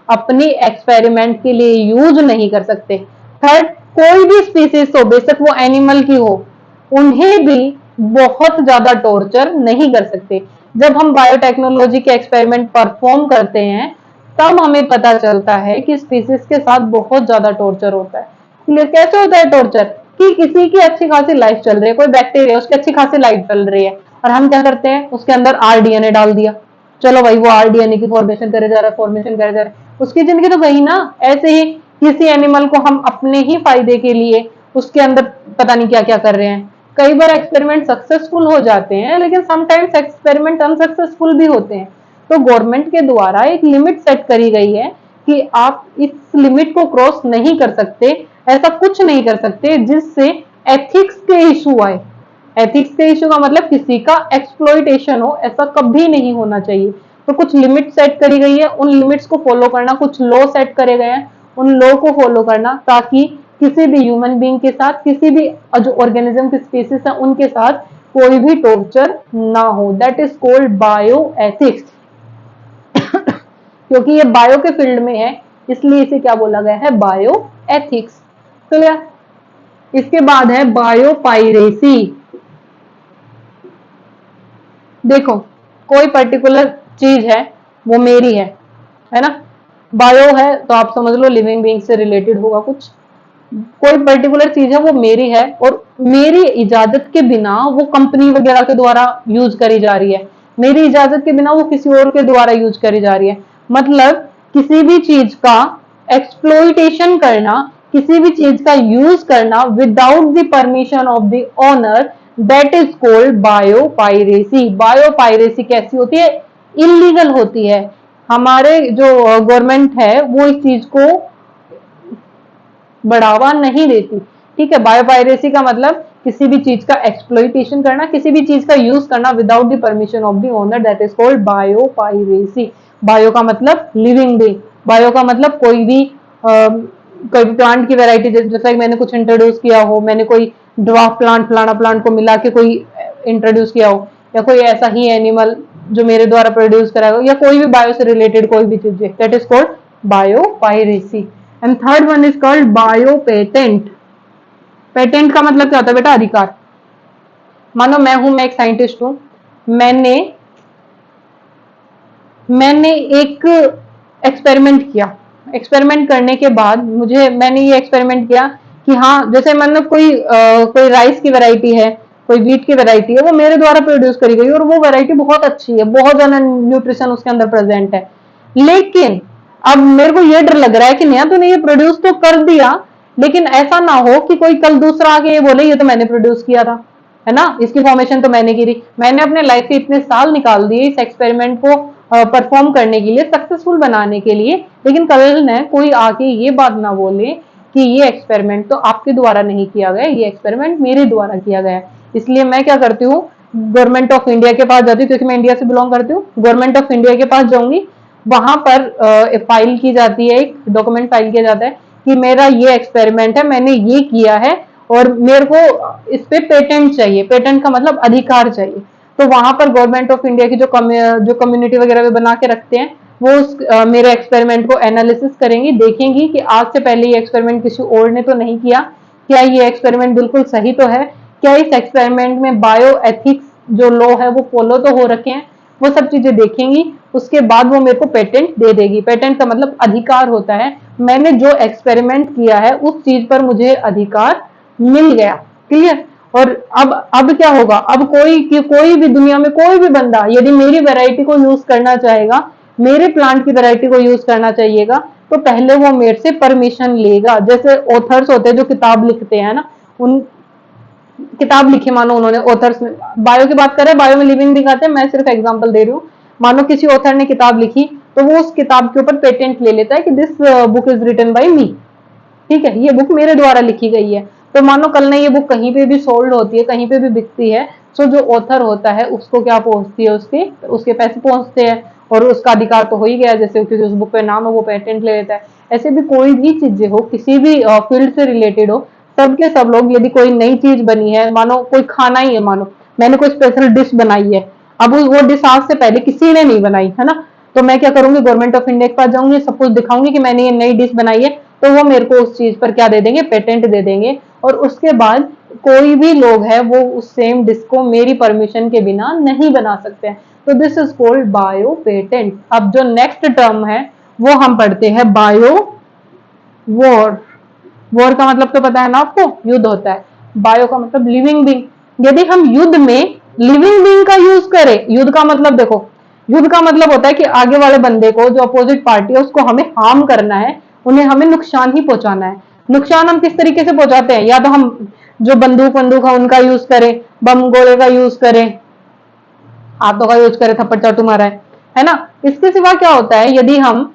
अपनी एक्सपेरिमेंट के लिए यूज नहीं कर सकते। थर्ड, कोई भी स्पीसीज हो, बेशक वो एनिमल की हो, उन्हें भी बहुत ज्यादा टॉर्चर नहीं कर सकते। जब हम बायोटेक्नोलॉजी के एक्सपेरिमेंट परफॉर्म करते हैं तब हमें पता चलता है कि स्पीसीज के साथ बहुत ज्यादा टॉर्चर होता है। कैसे होता है टॉर्चर? कि किसी की अच्छी खासी लाइफ चल रही है, कोई बैक्टीरिया उसकी अच्छी खासी लाइफ चल रही है और हम क्या करते हैं, उसके अंदर आरडीएनए डाल दिया, चलो भाई वो आरडीएनए की फॉर्मेशन करे जा रहा है, फॉर्मेशन करे जा रहा है, उसकी जिंदगी तो गई ना। ऐसे ही किसी एनिमल को हम अपने ही फायदे के लिए उसके अंदर पता नहीं क्या क्या कर रहे हैं। कई बार एक्सपेरिमेंट सक्सेसफुल हो जाते हैं लेकिन समटाइम्स एक्सपेरिमेंट अनसक्सेसफुल भी होते हैं। तो गवर्नमेंट के द्वारा एक लिमिट सेट करी गई है कि आप इस लिमिट को क्रॉस नहीं कर सकते, ऐसा कुछ नहीं कर सकते जिससे एथिक्स के इशू आए। एथिक्स के इशू का मतलब किसी का एक्सप्लॉइटेशन हो, ऐसा कभी नहीं होना चाहिए। तो कुछ लिमिट सेट करी गई है, उन लिमिट्स को फॉलो करना, कुछ लॉ सेट करे गए हैं, उन लॉ को फॉलो करना ताकि किसी भी ह्यूमन बीइंग के साथ, किसी भी जो ऑर्गेनिज्म की स्पीसीज है उनके साथ कोई भी टॉर्चर ना हो। That is called bio ethics. क्योंकि ये बायो के फील्ड में है इसलिए इसे क्या बोला गया है, बायो एथिक्स। क्लियर? इसके बाद है बायो पायरेसी। देखो, कोई पर्टिकुलर चीज है वो मेरी है ना। बायो है तो आप समझ लो लिविंग बीइंग से रिलेटेड होगा कुछ। कोई पर्टिकुलर चीज है वो मेरी है और मेरी इजाजत के बिना वो कंपनी वगैरह के द्वारा यूज करी जा रही है, मेरी इजाजत के बिना वो किसी और के द्वारा यूज करी जा रही है। मतलब किसी भी चीज का एक्सप्लॉइटेशन करना, किसी भी चीज का यूज करना without the permission of the owner, that is called biopiracy. Biopiracy कैसी होती है? इलीगल होती है। हमारे जो गवर्नमेंट है वो इस चीज को बढ़ावा नहीं देती। ठीक है, बायोपायरेसी का मतलब किसी भी चीज का एक्सप्लॉइटेशन करना, किसी भी चीज का यूज करना without the permission of the owner, that is called biopiracy. Bio का मतलब लिविंग बीइंग, बायो का मतलब कोई भी कोई भी प्लांट की वैरायटी, जैसा कि मैंने कुछ इंट्रोड्यूस किया हो, मैंने कोई ड्वार्फ प्लांट फलाना प्लांट को मिला के कोई इंट्रोड्यूस किया हो, या कोई ऐसा ही एनिमल जो मेरे द्वारा प्रोड्यूस करा हो, या कोई भी बायो से रिलेटेड कोई भी चीज, that is called biopiracy. And third one is called bio patent. Patent का मतलब क्या होता है बेटा? अधिकार। मानो मैं एक साइंटिस्ट हूं, मैंने एक एक्सपेरिमेंट किया, एक्सपेरिमेंट करने के बाद मैंने ये एक्सपेरिमेंट किया कि हाँ, जैसे मतलब कोई राइस की वैरायटी है, कोई व्हीट की वैरायटी है, वो मेरे द्वारा प्रोड्यूस करी गई और वो वैरायटी बहुत अच्छी है, बहुत ज्यादा न्यूट्रिशन उसके अंदर प्रेजेंट है। लेकिन अब मेरे को ये डर लग रहा है कि नया तूने ये प्रोड्यूस तो कर दिया, लेकिन ऐसा ना हो कि कोई कल दूसरा आके ये बोले ये तो मैंने प्रोड्यूस किया था, है ना, इसकी फॉर्मेशन तो मैंने की थी। मैंने अपने लाइफ के इतने साल निकाल दिए इस एक्सपेरिमेंट को परफॉर्म करने के लिए, सक्सेसफुल बनाने के लिए, लेकिन कल न कोई आके ये बात ना बोले कि ये एक्सपेरिमेंट तो आपके द्वारा नहीं किया गया, ये एक्सपेरिमेंट मेरे द्वारा किया गया। इसलिए मैं क्या करती हूँ, गवर्नमेंट ऑफ इंडिया के पास जाती हूँ, क्योंकि मैं इंडिया से बिलोंग करती हूँ। गवर्नमेंट ऑफ इंडिया के पास जाऊंगी, वहां पर फाइल की जाती है, एक डॉक्यूमेंट फाइल किया जाता है कि मेरा ये एक्सपेरिमेंट है, मैंने ये किया है और मेरे को इस पे पेटेंट चाहिए। पेटेंट का मतलब अधिकार चाहिए। तो वहां पर गवर्नमेंट ऑफ इंडिया की जो कम्युनिटी वगैरह भी बना के रखते हैं, वो मेरे एक्सपेरिमेंट को एनालिसिस करेंगी, देखेंगी कि आज से पहले ये एक्सपेरिमेंट किसी और ने तो नहीं किया, क्या ये एक्सपेरिमेंट बिल्कुल सही तो है, क्या इस एक्सपेरिमेंट में बायो एथिक्स जो लॉ है वो फॉलो तो हो रखे हैं, वो सब चीजें देखेंगी। उसके बाद वो मेरे को पेटेंट दे देगी। पेटेंट का मतलब अधिकार होता है, मैंने जो एक्सपेरिमेंट किया है उस चीज पर मुझे अधिकार मिल गया। क्लियर? और अब क्या होगा, अब कोई भी दुनिया में कोई भी बंदा यदि मेरी वैरायटी को यूज करना चाहेगा, मेरे प्लांट की वैरायटी को यूज करना चाहिएगा, तो पहले वो मेरे से परमिशन लेगा। जैसे ऑथर्स होते हैं जो किताब लिखते हैं ना, किताब लिखी, मानो उन्होंने ऑथर्स में, बायो की बात करें, बायो में लिविंग दिखाते हैं, मैं सिर्फ एग्जांपल दे रही हूँ। मानो किसी ऑथर ने किताब लिखी, तो वो उस किताब के ऊपर पेटेंट ले लेता है कि this book is written by me, ठीक है, ये बुक मेरे द्वारा लिखी गई है। तो मानो कल ने ये बुक कहीं पे भी सोल्ड होती है, कहीं पे भी बिकती है, तो जो ऑथर होता है उसको क्या पहुंचती है, उसके उसके पैसे पहुंचते हैं, और उसका अधिकार तो हो ही गया, जैसे क्योंकि उस बुक पे नाम है, वो पेटेंट ले लेता है। ऐसे भी कोई भी चीजें हो, किसी भी फील्ड से रिलेटेड हो, सब के सब लोग, यदि कोई नई चीज बनी है, मानो कोई खाना ही है, मानो मैंने कोई स्पेशल डिश बनाई है, अब वो डिश आज से पहले किसी ने नहीं बनाई है ना, तो मैं क्या करूंगी, गवर्नमेंट ऑफ इंडिया के पास जाऊंगी, सब कुछ दिखाऊंगी कि मैंने ये नई डिश बनाई है, तो वो मेरे को उस चीज पर क्या दे देंगे, पेटेंट दे देंगे। और उसके बाद कोई भी लोग है वो उस सेम डिश को मेरी परमिशन के बिना नहीं बना सकते हैं। तो this is called bio patent. अब जो नेक्स्ट टर्म है वो हम पढ़ते हैं बायो वॉर। वॉर का मतलब तो पता है ना आपको, युद्ध होता है। बायो का मतलब लिविंग बीइंग। यदि हम युद्ध में लिविंग बीइंग का यूज करें, युद्ध का मतलब देखो, युद्ध का मतलब होता है कि आगे वाले बंदे को, जो अपोजिट पार्टी है, उसको हमें हार्म करना है, उन्हें हमें नुकसान ही पहुंचाना है। नुकसान हम किस तरीके से पहुंचाते हैं, या तो हम जो बंदूक बंदूक है उनका यूज करें, बम गोले का यूज करें, हाथों का यूज करें, थप्पड़ चाटू मारा है ना। इसके सिवा क्या होता है, यदि हम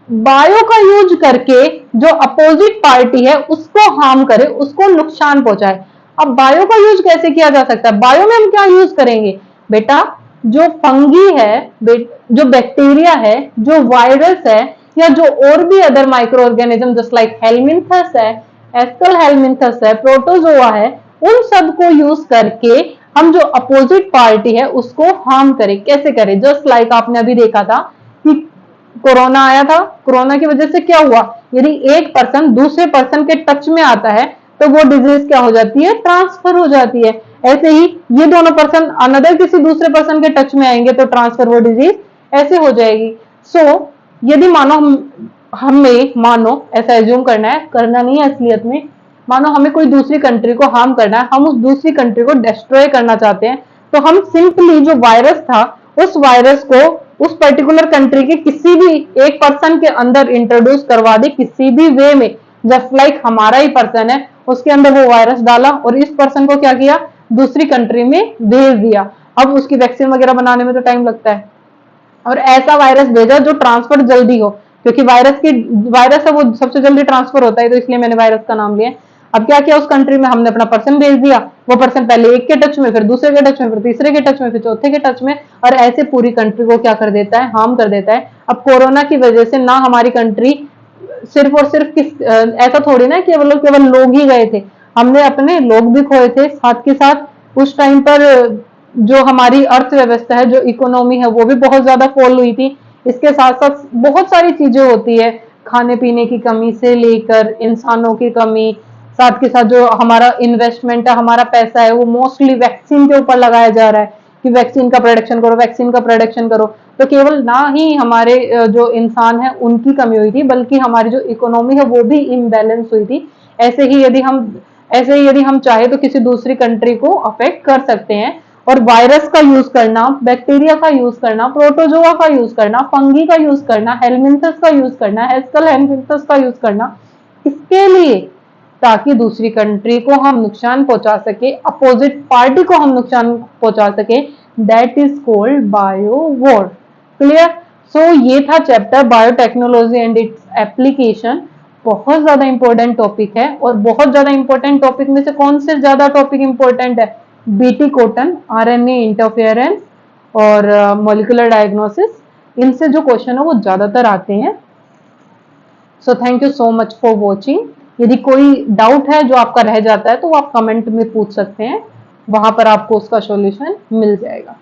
बायो का यूज करके जो अपोजिट पार्टी है उसको हार्म करे, उसको नुकसान पहुंचाए। अब बायो का यूज कैसे किया जा सकता है, बायो में हम क्या यूज करेंगे बेटा, जो फंगी है, जो बैक्टीरिया है, जो वायरस है, या जो और भी other micro organism just like helminths है, एस्कल हेलमिंथस है, प्रोटोजोआ है, उन सब को यूज करके हम जो अपोजिट पार्टी है उसको हार्म करें। कैसे करें, जस्ट लाइक आपने अभी देखा था कि कोरोना आया था, कोरोना की वजह से क्या हुआ, यदि एक पर्सन दूसरे पर्सन के टच में आता है तो वो डिजीज क्या हो जाती है, ट्रांसफर हो जाती है। ऐसे ही ये दोनों पर्सन अनदर किसी दूसरे पर्सन के टच में आएंगे तो ट्रांसफर वो डिजीज ऐसे हो जाएगी। सो यदि मानो हमें मानो ऐसा एज्यूम करना है, करना नहीं है असलियत में, मानो हमें कोई दूसरी कंट्री को हार्म करना है, हम उस दूसरी कंट्री को डिस्ट्रॉय करना चाहते हैं, तो हम सिंपली जो वायरस था उस वायरस को उस पर्टिकुलर कंट्री के किसी भी एक पर्सन के अंदर इंट्रोड्यूस करवा दे, किसी भी वे में, जस्ट लाइक हमारा ही पर्सन है, उसके अंदर वो वायरस डाला और इस पर्सन को क्या किया, दूसरी कंट्री में भेज दिया। अब उसकी वैक्सीन वगैरह बनाने में तो टाइम लगता है, और ऐसा वायरस भेजा जो ट्रांसफर जल्दी हो, क्योंकि वायरस है वो सबसे जल्दी ट्रांसफर होता है, तो इसलिए मैंने वायरस का नाम लिया। अब क्या किया, उस कंट्री में हमने अपना पर्सन भेज दिया, वो पर्सन पहले एक के टच में, फिर दूसरे के टच में, फिर तीसरे के टच में, फिर चौथे के टच में, और ऐसे पूरी कंट्री को क्या कर देता है, हार्म कर देता है। अब कोरोना की वजह से ना हमारी कंट्री सिर्फ और सिर्फ ऐसा थोड़ी ना केवल केवल लोग ही गए थे, हमने अपने लोग भी खोए थे, साथ के साथ उस टाइम पर जो हमारी अर्थव्यवस्था है, जो इकोनॉमी है, वो भी बहुत ज्यादा फॉल हुई थी। इसके साथ साथ बहुत सारी चीजें होती है, खाने पीने की कमी से लेकर इंसानों की कमी, साथ के साथ जो हमारा इन्वेस्टमेंट है, हमारा पैसा है, वो मोस्टली वैक्सीन के ऊपर लगाया जा रहा है कि वैक्सीन का प्रोडक्शन करो, वैक्सीन का प्रोडक्शन करो। तो केवल ना ही हमारे जो इंसान है उनकी कमी हुई थी, बल्कि हमारी जो इकोनॉमी है वो भी इम्बैलेंस हुई थी। ऐसे ही यदि हम ऐसे ही यदि हम चाहे तो किसी दूसरी कंट्री को अफेक्ट कर सकते हैं। और वायरस का यूज करना, बैक्टीरिया का यूज करना, प्रोटोजोआ का यूज करना, फंगी का यूज करना, हेलमिंथस का यूज करना, हेस्कल हेलमिंथस का यूज करना, इसके लिए ताकि दूसरी कंट्री को हम नुकसान पहुंचा सके, अपोजिट पार्टी को हम नुकसान पहुंचा सके, that is called bio war. Clear. So ये था chapter biotechnology and its application. बहुत ज्यादा इंपॉर्टेंट टॉपिक है, और बहुत ज्यादा इंपॉर्टेंट टॉपिक में से कौन से ज्यादा टॉपिक इंपॉर्टेंट है, बीटी कॉटन, आरएनए इंटरफेरेंस और मॉलिक्यूलर डायग्नोसिस, इनसे जो क्वेश्चन है वो ज्यादातर आते हैं। So thank you so much for watching. यदि कोई डाउट है जो आपका रह जाता है तो वो आप कमेंट में पूछ सकते हैं, वहां पर आपको उसका सॉल्यूशन मिल जाएगा।